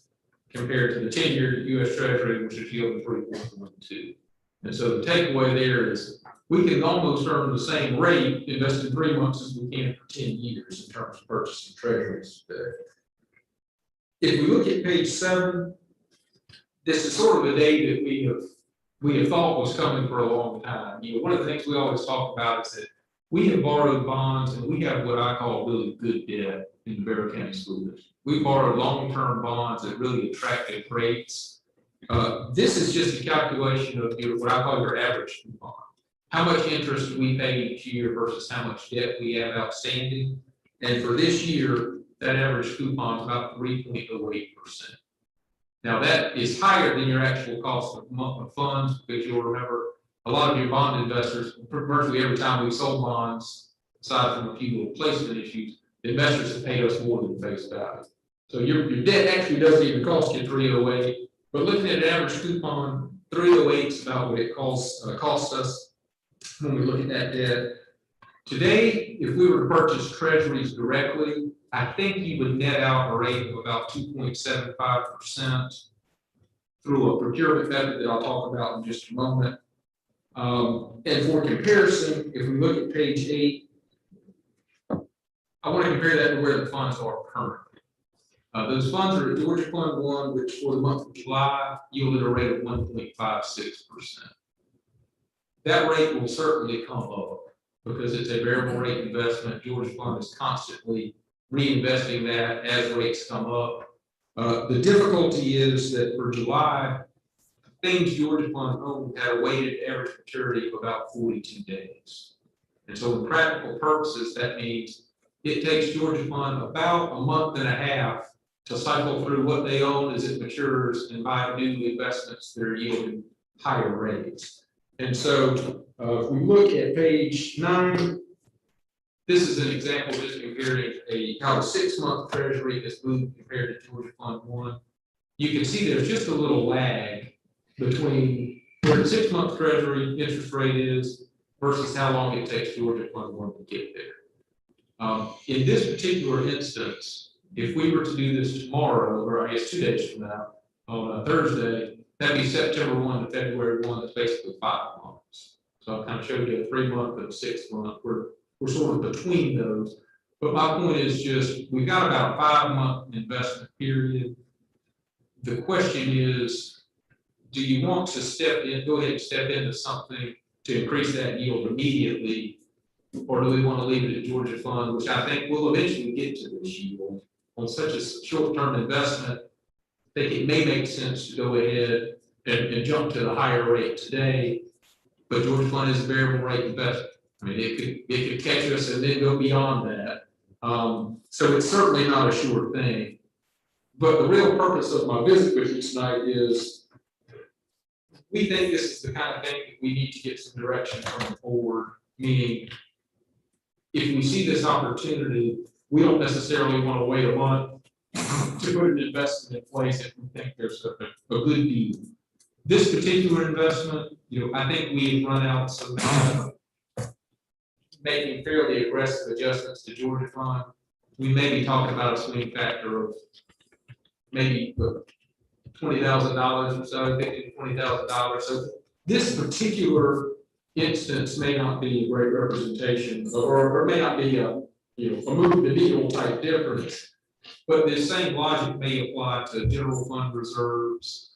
compared to the 10-year U.S. Treasury, which is yielding 3.12. And so the takeaway there is we can almost earn the same rate invested 3 months as we can for 10 years in terms of purchasing treasuries today. If we look at page 7, this is sort of a day that we have thought was coming for a long time. One of the things we always talk about is that we have borrowed bonds and we have what I call really good debt in the Barrow County School District. We borrowed long-term bonds at really attractive rates. This is just a calculation of what I call your average coupon. How much interest do we pay each year versus how much debt we have outstanding? And for this year, that average coupon is about 3.08%. Now that is higher than your actual cost of funds, because you'll remember a lot of your bond investors, virtually every time we sold bonds, aside from a few little placement issues, the investors have paid us more than face value. So your debt actually doesn't even cost you 308, but looking at an average coupon, 308 is about what it costs us when we look at that debt. Today, if we were to purchase treasuries directly, I think you would net out a rate of about 2.75% through a procurement method that I'll talk about in just a moment. And for comparison, if we look at page 8, I want to compare that to where the funds are currently. Those funds are at Georgia Fund 1, which for the month of July yielded a rate of 1.56%. That rate will certainly come up because it's a variable rate investment. Georgia Fund is constantly reinvesting that as rates come up. The difficulty is that for July, things Georgia Fund owned had a weighted average maturity of about 42 days. And so in practical purposes, that means it takes Georgia Fund about a month and a half to cycle through what they own as it matures and buy new investments that are yielding higher rates. And so if we look at page 9, this is an example just comparing how the 6-month treasury has moved compared to Georgia Fund 1. You can see there's just a little lag between where the 6-month treasury interest rate is versus how long it takes Georgia Fund 1 to get there. In this particular instance, if we were to do this tomorrow, or I guess 2 days from now, on a Thursday, that'd be September 1 to February 1, that's basically 5 months. So I kind of showed you a 3-month and a 6-month. We're sort of between those. But my point is just, we've got about a 5-month investment period. The question is, do you want to go ahead and step into something to increase that yield immediately? Or do we want to leave it at Georgia Fund, which I think will eventually get to this yield on such a short-term investment? I think it may make sense to go ahead and jump to the higher rate today, but Georgia Fund is a variable rate investment. I mean, it could catch us and then go beyond that. So it's certainly not a sure thing. But the real purpose of my visit with you tonight is we think this is the kind of thing that we need to get some direction from forward, meaning if we see this opportunity, we don't necessarily want to wait a month to put an investment in place if we think there's a good deal. This particular investment, I think we've run out some making fairly aggressive adjustments to Georgia Fund. We may be talking about a swing factor of maybe $20,000 or so, $15,000 to $20,000. So this particular instance may not be a great representation, or may not be a move the needle type difference. But the same logic may apply to general fund reserves.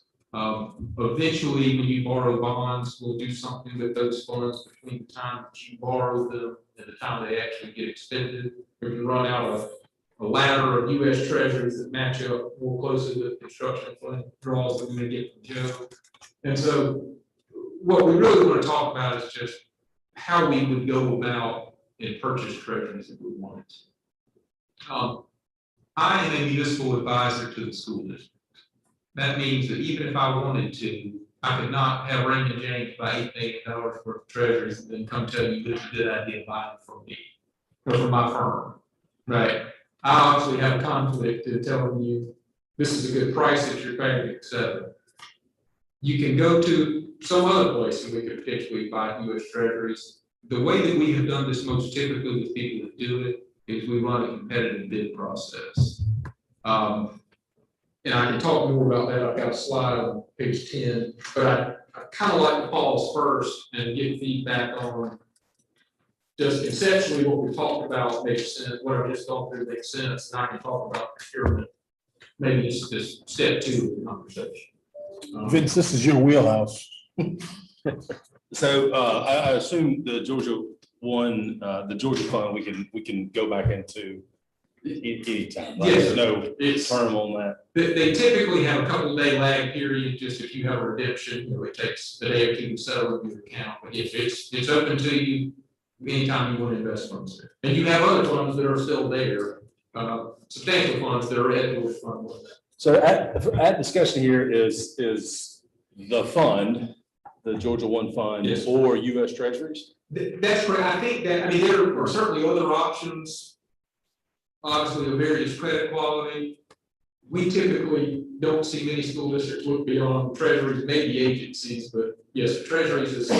Eventually, when you borrow bonds, we'll do something with those funds between the time that you borrow them and the time they actually get expended. We can run out a ladder of U.S. Treasuries that match up more closely with construction fund draws that we're going to get from Joe. And so what we really want to talk about is just how we would go about and purchase treasuries if we wanted to. I am a municipal advisor to the school district. That means that even if I wanted to, I could not have Raymond James buy $8 million worth of treasuries and then come tell you it's a good idea to buy them from me or from my firm, right? I obviously have a conflict in telling you this is a good price that you're paying, et cetera. You can go to some other place and we could potentially buy U.S. treasuries. The way that we have done this most typically with people that do it is we run a competitive bid process. And I can talk more about that. I've got a slide on page 10, but I kind of like to pause first and get feedback on just conceptually what we talked about makes sense, what I've just gone through makes sense, and I can talk about procurement. Maybe it's just step 2 of the conversation. Vince, this is your wheelhouse. So I assume the Georgia Fund, we can go back into anytime. Right? Yes, There's no term on that. They typically have a couple day lag period. Just if you have a redemption, it takes a day or 2 to settle in your account. But if it's open to you anytime you want to invest funds there, and you have other funds that are still there, substantial funds that are at Georgia Fund 1. So at discussion here is the fund, the Georgia One Fund, yes, or U.S. Treasuries? That's correct. I think that, there are certainly other options, obviously of various credit quality. We typically don't see many school districts look beyond treasuries, maybe agencies, but yes, treasuries is,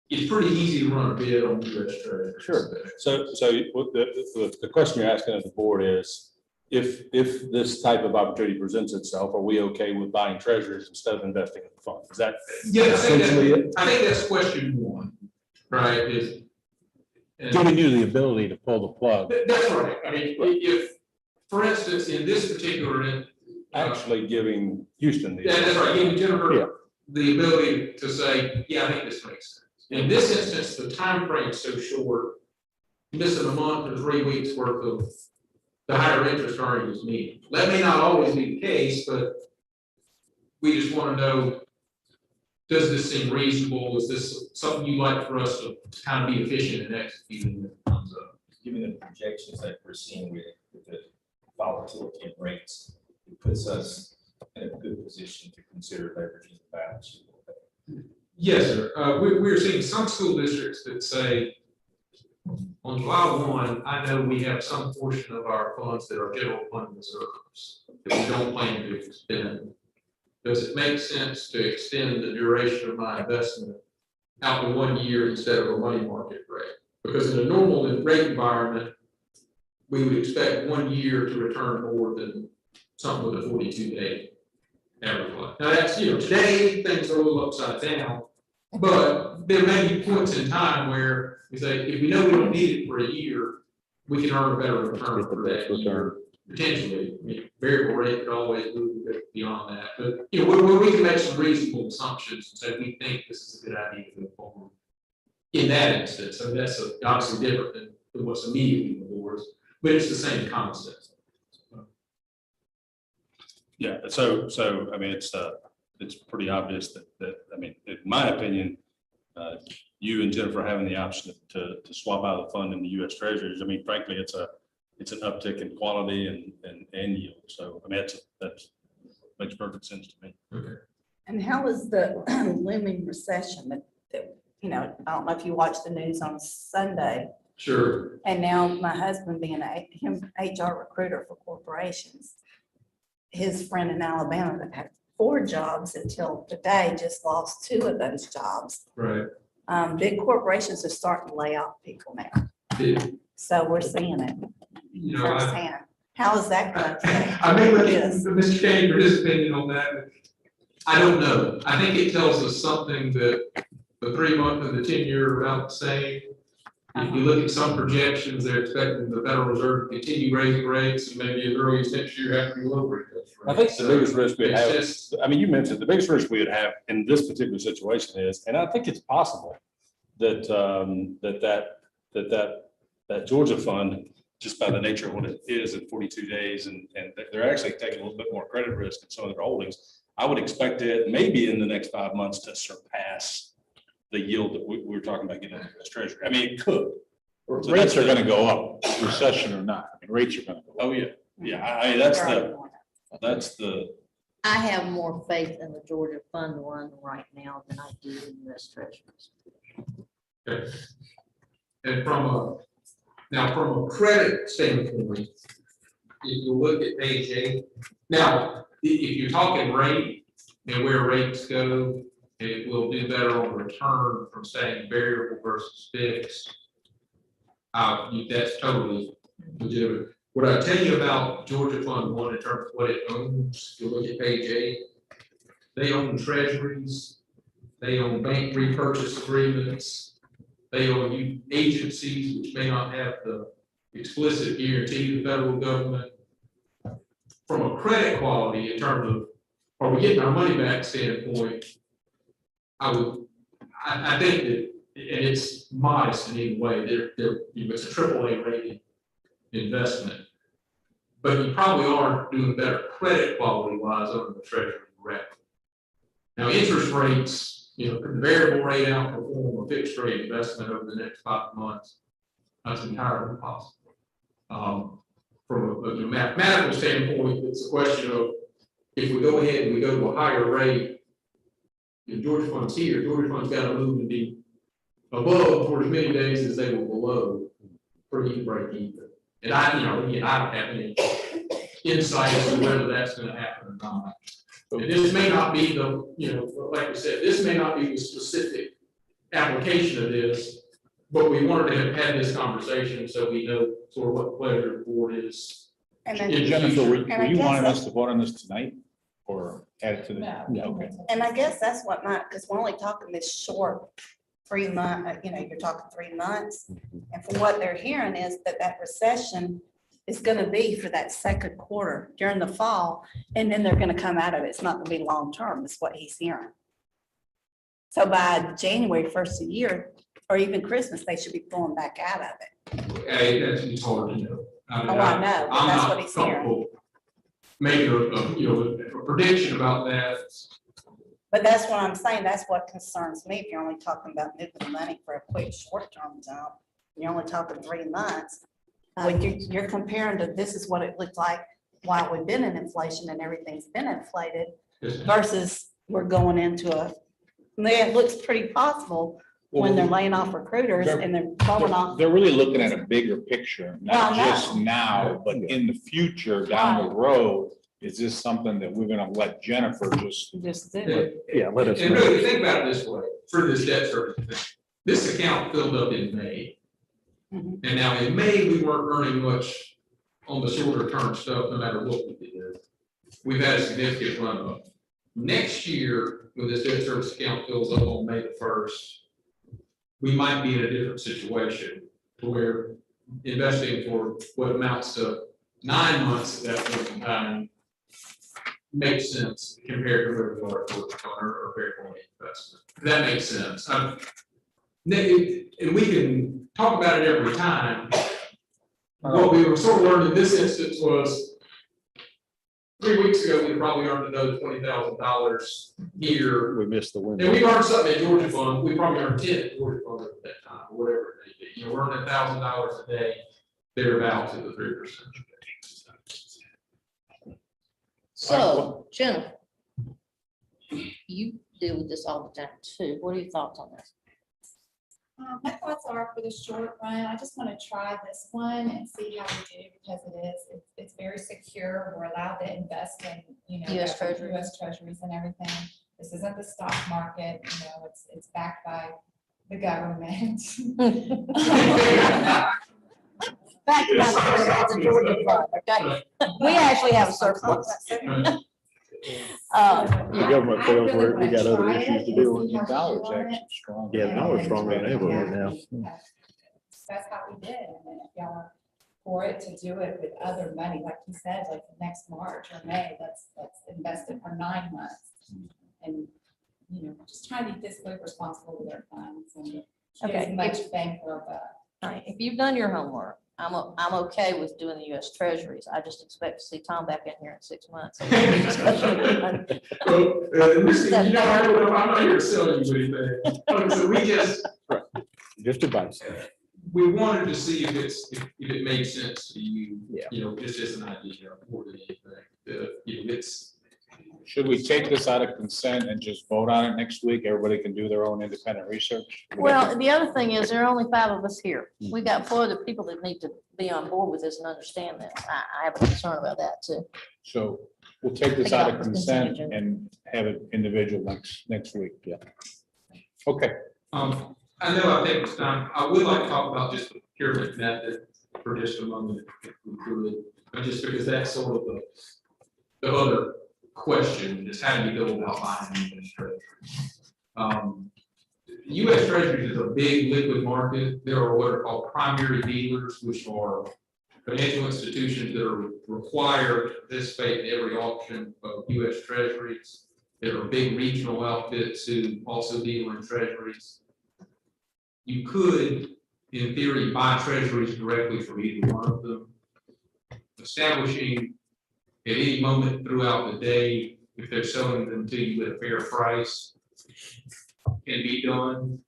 it's pretty easy to run a bid on U.S. treasuries. Sure. So the question you're asking of the board is, if this type of opportunity presents itself, are we okay with buying treasuries instead of investing in the fund? Is that essentially it? I think that's question 1, right? Giving you the ability to pull the plug. That's right. If, for instance, in this particular, actually giving Houston the that's right, giving Jennifer the ability to say, yeah, I think this makes sense. In this instance, the time frame is so short, missing a month or 3 weeks worth of the higher interest earnings is needed. That may not always be the case, but we just want to know, does this seem reasonable? Is this something you'd like for us to kind of be efficient in executing that comes up? Given the projections that we're seeing with the volatility in rates, it puts us in a good position to consider leveraging the balance sheet. Yes, sir. We're seeing some school districts that say, on July 1, I know we have some portion of our funds that are general fund reserves that we don't plan to expend. Does it make sense to extend the duration of my investment out to 1 year instead of a money market rate? Because in a normal rate environment, we would expect 1 year to return more than something with a 42-day average life. Now that's, today things are a little upside down, but there may be points in time where we say, if we know we don't need it for a year, we can earn a better return for that year, potentially. I mean, variable rate could always move a bit beyond that, but, where we can make some reasonable assumptions and say, we think this is a good idea to go forward. In that instance, so that's obviously different than what's immediately before us, but it's the same concept. Yeah, so, I mean, it's pretty obvious that, I mean, in my opinion, you and Jennifer having the option to swap out the fund in the U.S. Treasuries, I mean, frankly, it's an uptick in quality and yield. So, I mean, that makes perfect sense to me. Okay. And how is the looming recession that, I don't know if you watched the news on Sunday. Sure. And now my husband being him HR recruiter for corporations, his friend in Alabama that had 4 jobs until today just lost 2 of those jobs. Right. Big corporations are starting to lay off people now. Yeah. So we're seeing it firsthand. How is that going to? I may let Mr. Kane for his opinion on that. But I don't know. I think it tells us something that the 3-month and the 10-year are about the same. If you look at some projections, they're expecting the Federal Reserve to continue raising rates and maybe as early as next year have to be lowering those rates. I think the biggest risk we have, just, I mean, you mentioned the biggest risk we would have in this particular situation is, and I think it's possible that that Georgia fund, just by the nature of what it is at 42 days, and they're actually taking a little bit more credit risk in some of their holdings. I would expect it maybe in the next 5 months to surpass the yield that we were talking about getting in the Treasury. I mean, it could. So rates are going to go up, recession or not. I mean, rates are going to go up. Oh, yeah. Yeah, I mean, that's the. I have more faith in the Georgia fund one right now than I do in U.S. Treasuries. okay. And from a credit standpoint, if you look at page 8, now, if you're talking rate and where rates go, it will do better on return from staying variable versus fixed. That's totally legitimate. What I tell you about Georgia Fund 1 in terms of what it owns, you look at page 8, they own treasuries, they own bank repurchase agreements, they own agencies which may not have the explicit guarantee of the federal government. From a credit quality in terms of, are we getting our money back standpoint, I think that, and it's modest in any way, it's a AAA rated investment, but you probably are doing better credit quality wise over the Treasury directly. Now, interest rates, the variable rate outperform a fixed rate investment over the next 5 months. That's entirely possible. From a mathematical standpoint, it's a question of if we go ahead and we go to a higher rate, if Georgia Fund's here, Georgia Fund's got to move to be above for as many days as they were below for you to break even. And I don't have any insight as to whether that's going to happen or not. And this may not be like we said, this may not be the specific application of this, but we wanted to have had this conversation so we know sort of what the pleasure of the board is. And then, Jennifer, were you wanting us that's to vote on this tonight or add it to the? No. Yeah, okay. And I guess that's what because we're only talking this short 3 month, you're talking 3 months. And from what they're hearing is that recession is going to be for that second quarter during the fall, and then they're going to come out of it. It's not going to be long term, is what he's hearing. So by January 1st of the year, or even Christmas, they should be pulling back out of it. It's hard to know. I know, but that's what he's hearing. Making a prediction about that. But that's what I'm saying. That's what concerns me. If you're only talking about moving the money for a quick short-term jump, you're only talking 3 months. When you're comparing to this is what it looked like while we've been in inflation and everything's been inflated versus we're going into it looks pretty possible when they're laying off recruiters and they're falling off. They're really looking at a bigger picture, not Well, I just now, but in the future, down the road. Is this something that we're gonna let Jennifer just? do? Yeah, let us And know. really, think about it this way, for this debt service thing, this account filled up in May. Mhm. And now in May, we weren't earning much on the shorter term stuff, no matter what we did. We've had a significant run up. Next year, when this debt service account fills up on May the 1st, we might be in a different situation to where investing for what amounts to 9 months at that point in time makes sense compared to where we are or variable investment. That makes sense. And we can talk about it every time. What we were sort of learning in this instance was 3 weeks ago, we probably earned another $20,000 here. We missed the window. And we earned something at Georgia Fund. We probably earned 10 at Georgia Fund at that time, or whatever it may be. You know, we're earning $1,000 a day, thereabouts at the 3%. So, Jennifer, you deal with this all the time too. What are your thoughts on this? My thoughts are for the short run, I just want to try this one and see how we do because it's very secure. We're allowed to invest in, US Treasuries. US Treasuries and everything. This isn't the stock market, it's backed by the government. Back to the Georgia Fund, okay? We actually have a surplus. The government feels we got other issues to deal with. The dollar's actually strong. Yeah, the dollar's stronger than ever right now. That's how we did, and then if y'all are for it to do it with other money, like you said, like next March or May, let's invest it for 9 months. And, just try to be fiscally responsible with our funds and get Okay. as much bang for our buck. All right, if you've done your homework, I'm okay with doing the US Treasuries. I just expect to see Tom back in here in 6 months. Well, listen, I'm not here to sell you anything. So we Just advice. we wanted to see if it made sense to you, Yeah. just as an idea more than anything. Should we take this out of consent and just vote on it next week? Everybody can do their own independent research. Well, the other thing is there are only 5 of us here. We got 4 other people that need to be on board with this and understand this. I have a concern about that too. So we'll take this out of consent and have it individual next week. Yeah. Okay. I know I think it's time, I would like to talk about just the procurement method for just a moment, if we could. Just because that's sort of the other question is how do you go about buying US Treasuries? US Treasuries is a big liquid market. There are what are called primary dealers, which are financial institutions that are required to participate in every auction of US Treasuries. There are big regional outfits who also deal in Treasuries. You could, in theory, buy Treasuries directly from either one of them. Establishing at any moment throughout the day, if they're selling them to you at a fair price, can be done.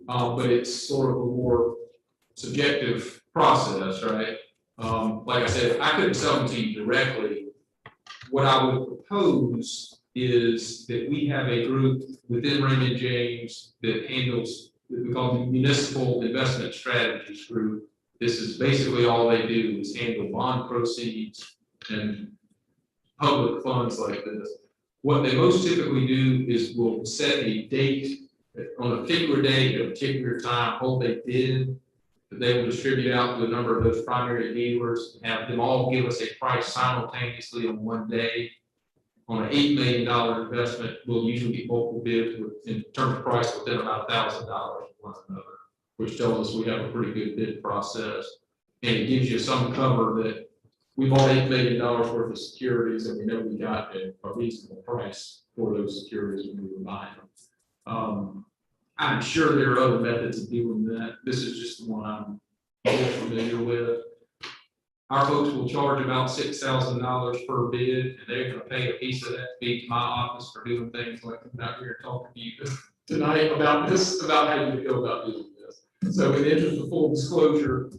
But it's sort of a more subjective process, right? Like I said, I couldn't sell them to you directly. What I would propose is that we have a group within Raymond James that handles what we call the Municipal Investment Strategies Group. This is basically all they do is handle bond proceeds and public funds like this. What they most typically do is will set a date on a particular day, at a particular time, hold a bid that they will distribute out to a number of those primary dealers, have them all give us a price simultaneously on one day. On an $8 million investment, we'll usually get multiple bids in terms of price within about $1,000 of one another, which tells us we have a pretty good bid process. And it gives you some cover that we bought $8 million worth of securities and we know we got a reasonable price for those securities when we were buying them. I'm sure there are other methods of doing that. This is just the one I'm more familiar with. Our folks will charge about $6,000 per bid, and they're going to pay a piece of that fee to my office for doing things like I'm out here talking to you tonight about this, about how you go about doing this. So in the interest of full disclosure,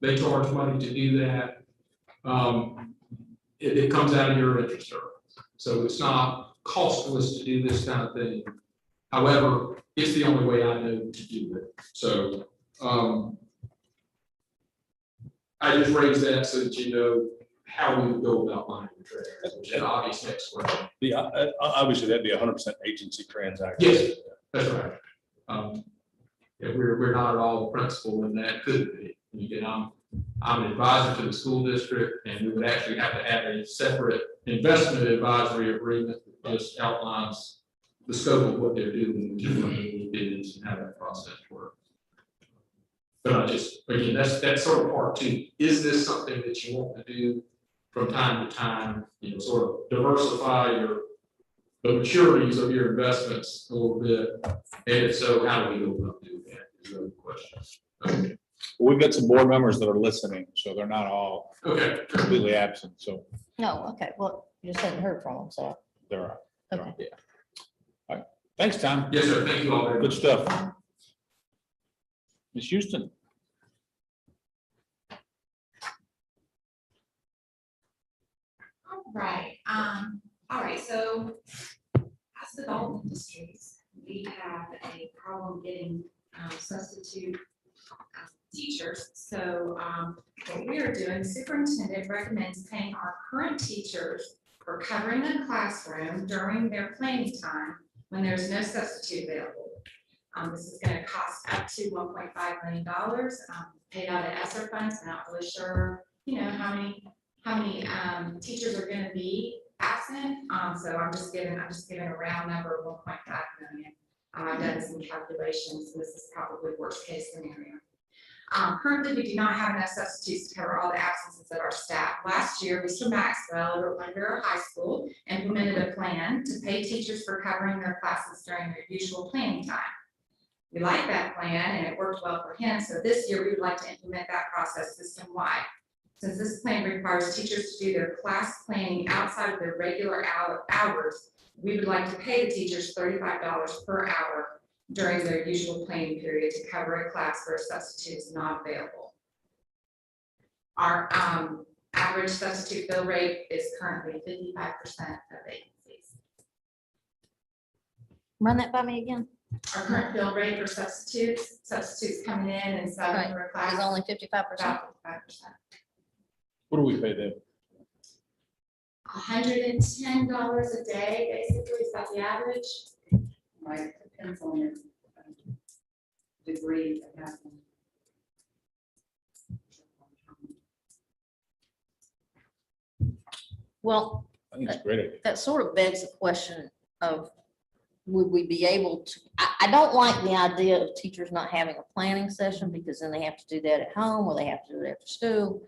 They charge money to do that. It comes out of your interest earnings. So it's not costless to do this kind of thing. However, it's the only way I know to do it. So I just raised that so that you know how we would go about buying the treasures, which is an obvious next question. Yeah, obviously that'd be 100% agency transaction. Yes, that's right. Yeah, we're not at all the principal in that, could be. Again, I'm an advisor to the school district, and we would actually have to have a separate investment advisory agreement that just outlines the scope of what they're doing, which is what it is, and how that process works. But I just, again, that's sort of part two. Is this something that you want to do from time to time, sort of diversify the maturities of your investments a little bit? And if so, how do we go about doing that is really the question. Okay. We've got some board members that are listening, so they're not all Okay. completely absent, so No, okay, well, you just hadn't heard from them, so. there are. Okay. Yeah. All right. Thanks, Tom. Yes, sir. Thank you all very Good much. stuff. Ms. Houston. All right, so as the golf industries, we have a problem getting substitute teachers. So what we are doing, superintendent recommends paying our current teachers for covering the classroom during their planning time when there's no substitute available. This is going to cost up to $1.5 million, paid out of ESSER funds. I'm not really sure, how many teachers are going to be absent. So I'm just giving a round number of 1.5 million. I've done some calculations, and this is probably worst case scenario. Currently, we do not have enough substitutes to cover all the absences of our staff. Last year, Mr. Maxwell over at Wonder High School implemented a plan to pay teachers for covering their classes during their usual planning time. We like that plan, and it worked well for him. So this year, we would like to implement that process system-wide. Since this plan requires teachers to do their class planning outside of their regular hours, we would like to pay the teachers $35 per hour during their usual planning period to cover a class where a substitute is not available. Our average substitute bill rate is currently 55% of vacancies. Run that by me again. Our current bill rate for substitutes coming in and subbing for a class. Is only 55%. About 55%. What do we pay them? $110 a day, basically, is that the average? Right, depends on your degree of happening. Well, I think it's a great idea. that sort of begs the question of, would we be able to, I don't like the idea of teachers not having a planning session, because then they have to do that at home, or they have to do it after school.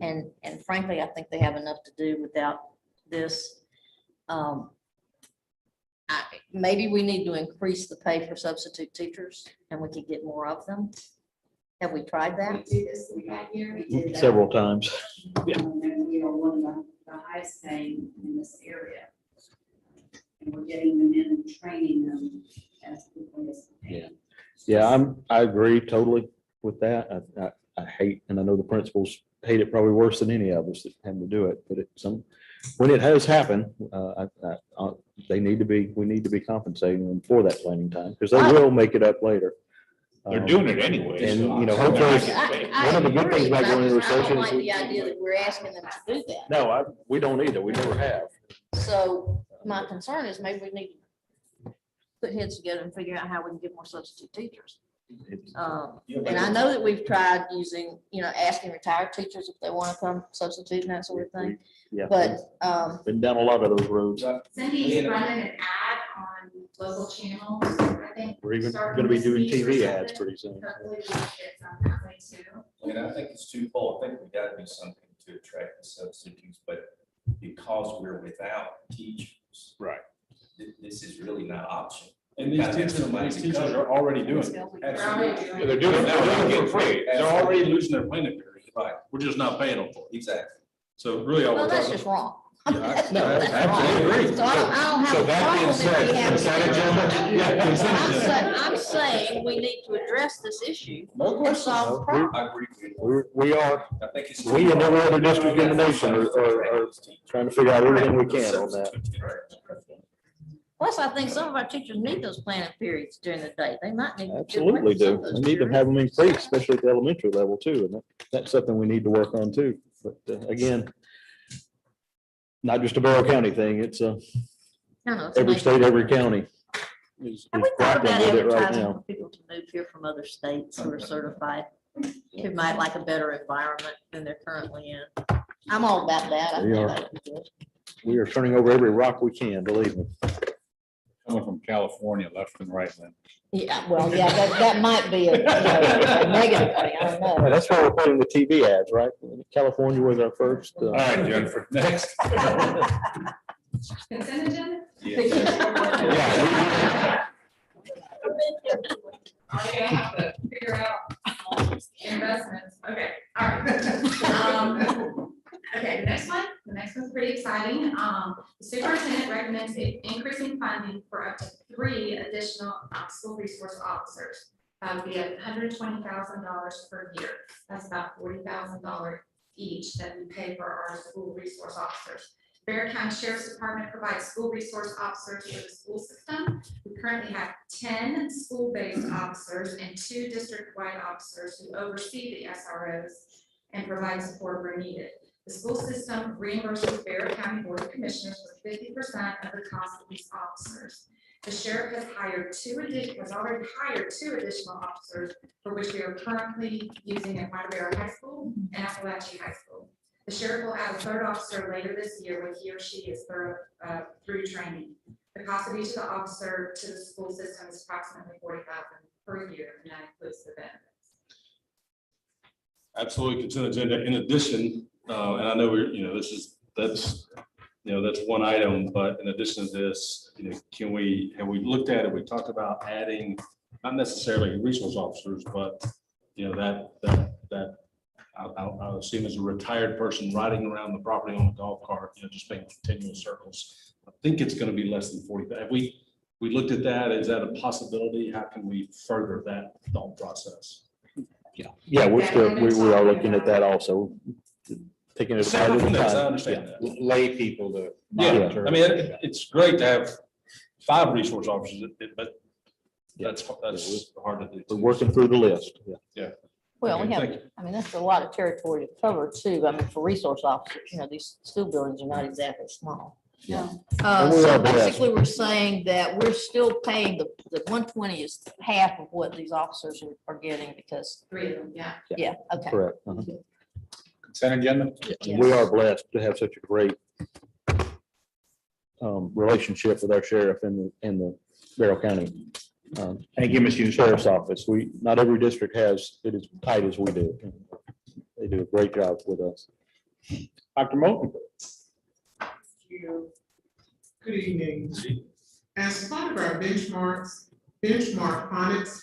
And frankly, I think they have enough to do without this. Maybe we need to increase the pay for substitute teachers, and we could get more of them. Have we tried We that? do this that year. We did that. Several times. And we are one of the highest paying in this area. And we're getting them in and training them as quickly as we can. Yeah, I agree totally with that. I hate, and I know the principals hate it probably worse than any of us that have to do it, but when it has happened, we need to be compensating them for that planning time, because they will make it up later. They're doing it anyway. And, so- hopefully, I one of the good agree, things but about going into I don't like recession. the idea that we're asking them to do that. No, we don't either. We never have. So my concern is maybe we need to put heads together and figure out how we can get more substitute teachers. And I know that we've tried using, asking retired teachers if they want to come substitute and that sort of thing. Yeah. But, Been down a lot of those roads. Cindy's running an ad on local channels, I think. We're even starting gonna be this doing week or TV ads something. pretty soon. Hopefully we can get some that way too. And I think it's twofold. I think we gotta do something to attract the substitutes, but because we're without teachers. Right. This is really not optional. And We these gotta have teachers, somebody these to teachers cover. are already doing it. Absolutely. Yeah, they're doing it. They're getting free. They're already losing their planning period. Right, We're just not paying them for it. exactly. So really all well, we're that's talking. just wrong. No, absolutely agree. So I don't have So a that being problem said, if we have. consent agenda? Yeah, consent agenda. I'm saying we need to address this issue No and question. solve the problem. I agree. We are, I think it's. we and every other district in the nation are trying to figure out everything we can on that. Plus, I think some of our teachers need those planning periods during the day. They might need. to Absolutely some do. of those We need to periods. have them increased, especially at the elementary level too. And that's something we need to work on too. But again, not just a Barrow County thing. It's I know, it's every nice. state, every county. is Have we thought grappling about with it right advertising now. for people to move here from other states who are certified, who might like a better environment than they're currently in? I'm all about that. I We think are. that would be good. We are turning over every rock we can, believe me. Coming from California, left and right then. Yeah, well, yeah, that might be a negative thing. I don't know. That's why we're putting the TV ads, right? California was our first. All right, Jennifer, next. Consent agenda? Yeah. Are you gonna have to figure out investments? Okay, all right. Okay, the next one's pretty exciting. The superintendent recommends increasing funding for up to 3 additional school resource officers. That would be $120,000 per year. That's about $40,000 each that we pay for our school resource officers. Bear County Sheriff's Department provides school resource officers for the school system. We currently have 10 school-based officers and 2 district-wide officers who oversee the SROs and provide support where needed. The school system reimburses Bear County Board of Commissioners for 50% of the cost of these officers. The sheriff has already hired 2 additional officers for which we are currently using at Marbury High School and Appalachia High School. The sheriff will add a 3rd officer later this year when he or she is through training. The cost of each of the officer to the school system is approximately $40,000 per year, and that includes the benefits. Absolutely consent agenda. In addition, and I know that's one item, but in addition to this, have we looked at it? We talked about adding, not necessarily resource officers, but that I'll assume as a retired person riding around the property on a golf cart, just making continuous circles. I think it's going to be less than 40. Have we looked at that? Is that a possibility? How can we further that thought process? Yeah, we are looking at that also. Taking it. Separate from this, I time. understand that. Lay people to Yeah, monitor. I mean, it's great to have 5 resource officers, but that's hard to do. We're working through the list. Yeah. Well, Okay, we thank have, you. I mean, that's a lot of territory to cover too. I mean, for resource officers, these school buildings are not exactly small. Yeah. And we So are blessed. basically, we're saying that we're still paying the 120 is half of what these officers are getting because. 3 of them, yeah. Yeah, okay. Correct. Consent agenda? We are blessed to have such a great relationship with our sheriff in the Barrow County. Thank you, Ms. Hughes. Sheriff's Office. Not every district has it as tight as we do. They do a great job with us. Dr. Moulton? Good evening. As part of our benchmark phonics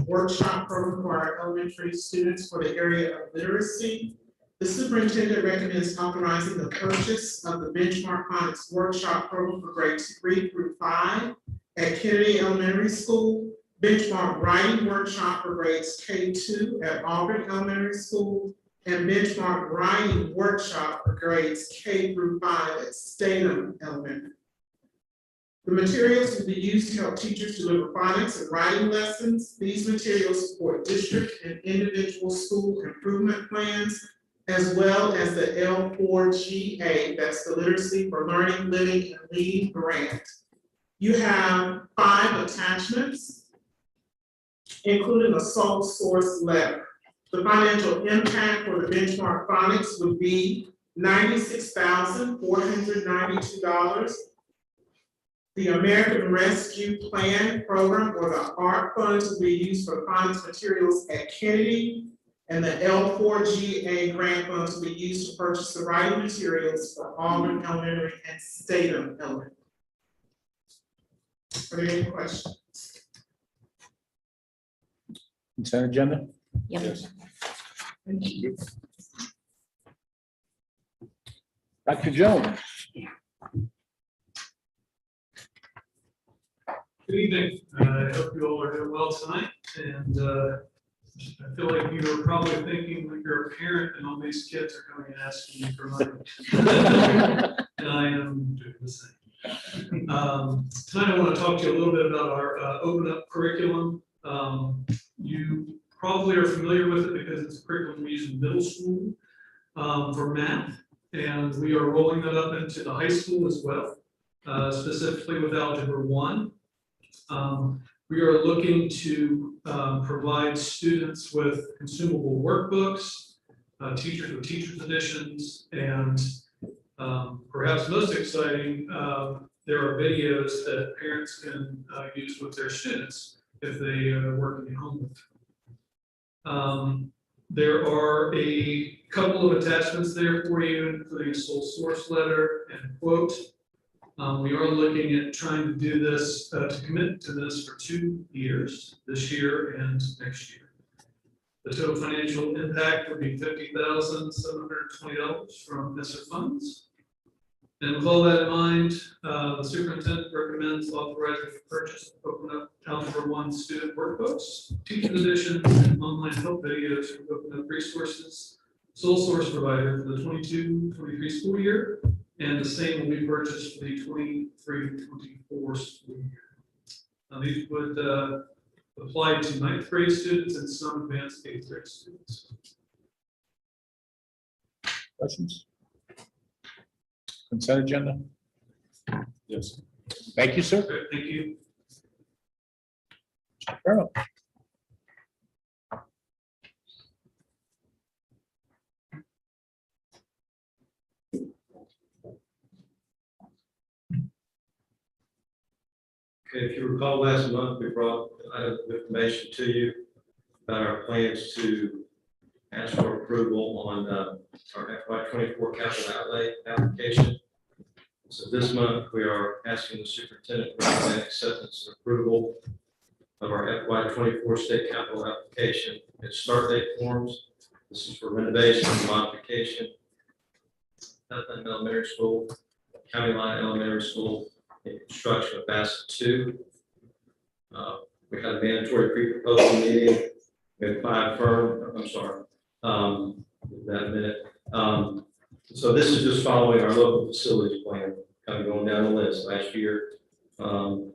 workshop program for our elementary students for the area of literacy, the superintendent recommends authorizing the purchase of the benchmark phonics workshop program for grades 3 through 5 at Kennedy Elementary School, benchmark writing workshop for grades K2 at Auburn Elementary School, and benchmark writing workshop for grades K through 5 at Statham Elementary. The materials will be used to help teachers deliver phonics and writing lessons. These materials support district and individual school improvement plans, as well as the L4GA, that's the Literacy for Learning, Living, and Leading grant. You have 5 attachments, including a sole source letter. The financial impact for the benchmark phonics would be $96,492. The American Rescue Plan program or the ARC funds will be used for phonics materials at Kennedy, and the L4GA grant funds will be used to purchase the writing materials for Auburn Elementary and Statham Elementary. Are there any questions? Consent agenda? Yep. Yes. Thank you. Dr. Jones. Good evening. I hope you all are doing well tonight. And I feel like you are probably thinking that you're a parent and all these kids are coming and asking you for money. And I am doing the same. Tonight I want to talk to you a little bit about our Open Up curriculum. You probably are familiar with it because it's a curriculum we use in middle school for math. And we are rolling that up into the high school as well, specifically with Algebra 1. We are looking to provide students with consumable workbooks, teachers with teachers editions, and perhaps most exciting, there are videos that parents can use with their students if they are working at home with them. There are a couple of attachments there for you, including a sole source letter and quote. We are looking at trying to do this, to commit to this for 2 years, this year and next year. The total financial impact would be $50,720 from ESSER funds. And with all that in mind, the superintendent recommends authorizing the purchase of Open Up Algebra 1 student workbooks, teacher editions, and online help videos from Open Up Resources, sole source provider for the 22-23 school year. And the same will be purchased for the 23-24 school year. Now, these would apply to 9th grade students and some advanced 8th grade students. Questions? Consent agenda? Yes. Thank you, sir. Okay, thank you. Colonel. Okay, if you recall last month, we brought information to you about our plans to ask for approval on our FY24 capital outlay application. So this month, we are asking the superintendent for acceptance and approval of our FY24 state capital application and start date forms. This is for renovation and modification at the elementary school, County Line Elementary School, and construction of Bassett 2. We had a mandatory pre-proposal meeting. We had 5 firm, I'm sorry, that minute. So this is just following our local facilities plan, kind of going down the list. Last year, it was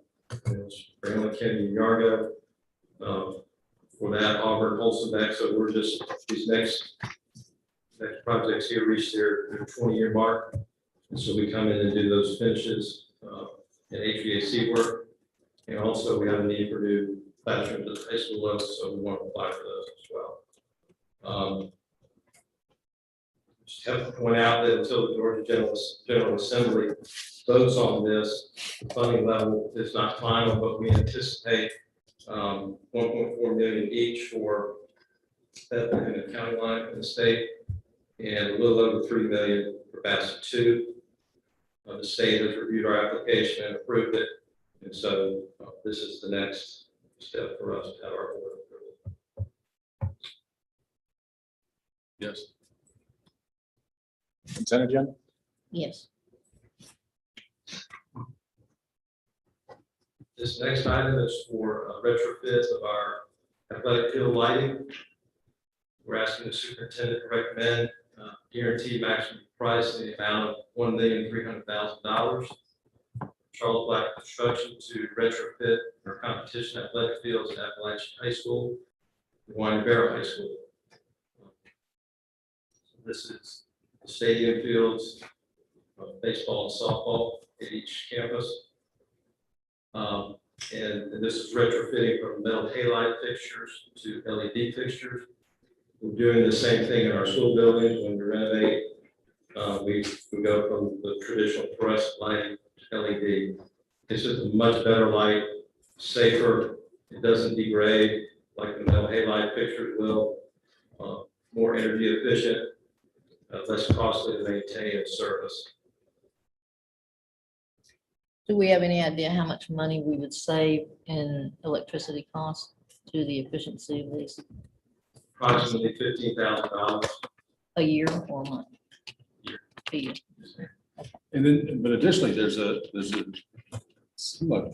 Greenland, Kennedy, Yargo. For that, Auburn, Holstenbeck. So we're just, these next projects here reach their 20-year mark. And so we come in and do those finishes and HVAC work. And also we have a need for new classrooms at the high school level, so we want to apply for those as well. Just have to point out that until the Georgia General Assembly votes on this, the funding level is not final, but we anticipate 1.4 million each for that in the county line in the state, and a little over 3 million for Bassett 2. The state has reviewed our application and approved it, and so this is the next step for us to have our board approval. Yes. Consent agenda? Yes. This next item is for retrofit of our athletic field lighting. We're asking the superintendent to recommend guaranteed maximum price in the amount of $1,300,000. Charles Black Construction to retrofit our competition athletic fields at Appalachian High School, and Wine Barrow High School. So this is the stadium fields, baseball and softball at each campus. And this is retrofitting from metal halide fixtures to LED fixtures. We're doing the same thing in our school buildings. When we renovate, we go from the traditional fluorescent lighting to LED. It's just a much better light, safer. It doesn't degrade like the metal halide fixtures will. More energy efficient, less costly to maintain and service. Do we have any idea how much money we would save in electricity costs to the efficiency of these? Approximately $15,000 A year or a month? Year. A year. And then, but additionally, there's a, like,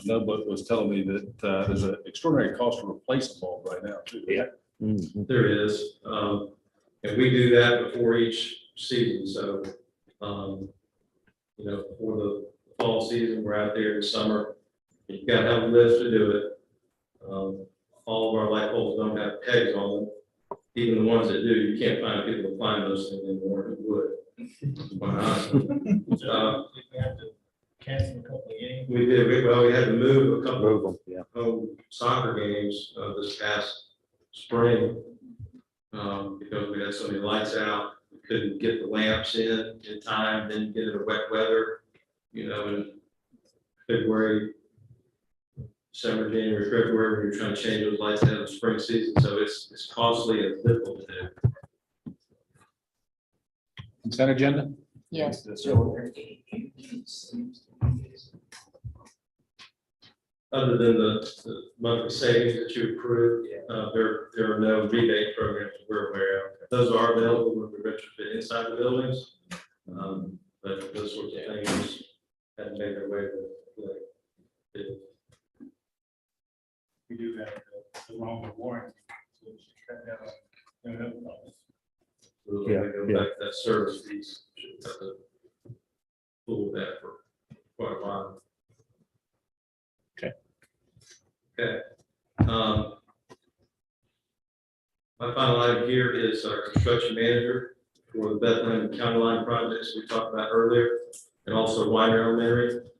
Notebook was telling me that there's an extraordinary cost to replace a bulb right now too. Yeah. There is, and we do that before each season, so, you know, for the fall season, we're out there in the summer. You've got to have a lift to do it. All of our light bulbs don't have pegs on them. Even the ones that do, you can't find people to find those things anymore who would. Quite honestly. Cancel a couple of games. We did, we had to move a couple Move of them, yeah. home soccer games this past spring. Because we had so many lights out, we couldn't get the lamps in time, didn't get into wet weather, you know, in February, December, January, February, we were trying to change those lights out in the spring season, so it's costly and difficult to do. Consent agenda? Yes. Other than the monthly savings that you approved, there are no rebate programs that we're aware of. Those are available when we retrofit inside the buildings. But those sorts of things hadn't made their way to the. We do have the longer warranty. So we should cut down on, We'll go back to that service fees. Should have to pull that for quite a while. Okay. My final item here is our construction manager for the Bethlehem County Line projects we talked about earlier, and also Weiner Elementary.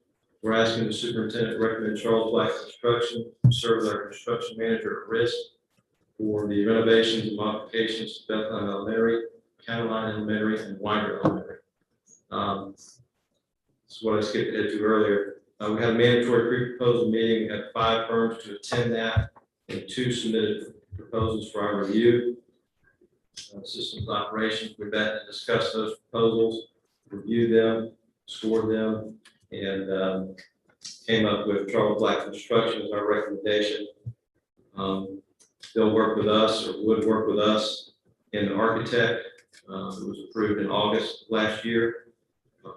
We're asking the superintendent to recommend Charles Black Construction to serve as our construction manager at risk for the renovations and modifications to Bethlehem Elementary, County Line Elementary, and Weiner Elementary. This is what I skipped ahead to earlier. We had a mandatory pre-proposal meeting. We had 5 firms to attend that, and 2 submitted proposals for our review. Systems operations, we met and discussed those proposals, reviewed them, scored them, and came up with Charles Black Construction as our recommendation. They'll work with us, or would work with us, in the architect. It was approved in August last year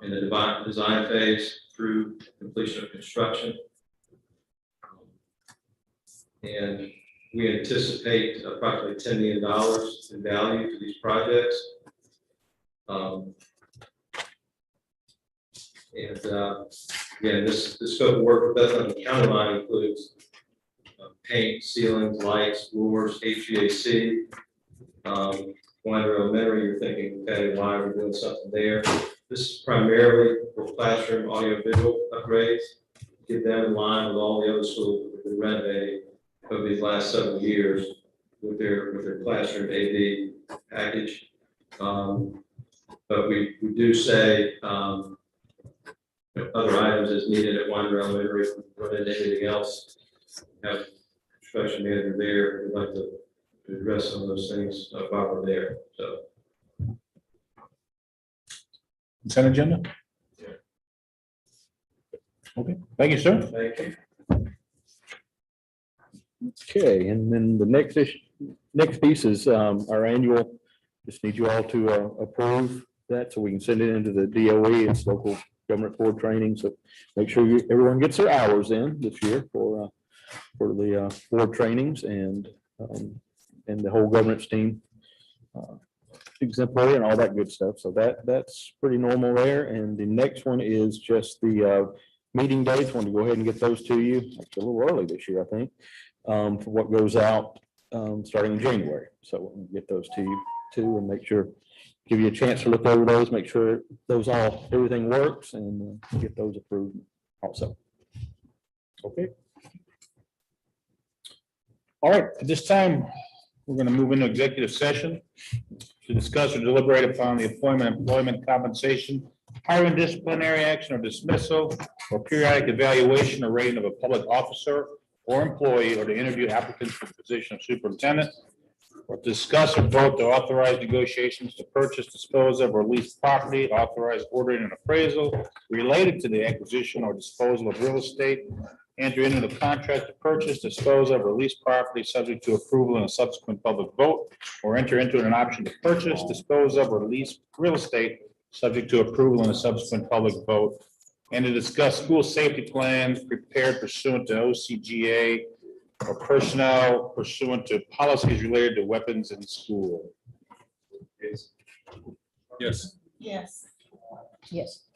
in the design phase through completion of construction. And we anticipate approximately $10 million in value to these projects. Again, this scope of work for Bethlehem County Line includes paint, ceilings, lights, floors, HVAC. Weiner Elementary, you're thinking, okay, why are we doing something there? This is primarily for classroom audiovisual upgrades, get them in line with all the other schools that we've been renovating over these last several years with their classroom AV package. But we do say other items as needed at Weiner Elementary, if we run into anything else, have construction manager there, we'd like to address some of those things while we're there, so. Consent agenda? Okay, thank you, sir. Thank you. Okay, and then the next piece is our annual, just need you all to approve that so we can send it into the DOE. It's local government board training. So make sure everyone gets their hours in this year for the board trainings, and the whole governance team exemplary and all that good stuff. So that's pretty normal there. And the next one is just the meeting dates. Want to go ahead and get those to you. Actually, a little early this year, I think, for what goes out starting in January. So we'll get those to you too, and make sure, give you a chance to look over those, make sure everything works, and get those approved also. Okay. All right, at this time, we're going to move into executive session to discuss or deliberate upon the appointment, employment, compensation, hiring, disciplinary action or dismissal, or periodic evaluation or rating of a public officer or employee, or to interview applicants for the position of superintendent, or discuss or vote to authorize negotiations to purchase, dispose of, or lease property, authorize ordering and appraisal related to the acquisition or disposal of real estate, enter into the contract to purchase, dispose of, or lease property subject to approval in a subsequent public vote, or enter into an option to purchase, dispose of, or lease real estate subject to approval and a subsequent public vote, and to discuss school safety plans prepared pursuant to OCGA or personnel pursuant to policies related to weapons in school. Yes. Yes. Yes.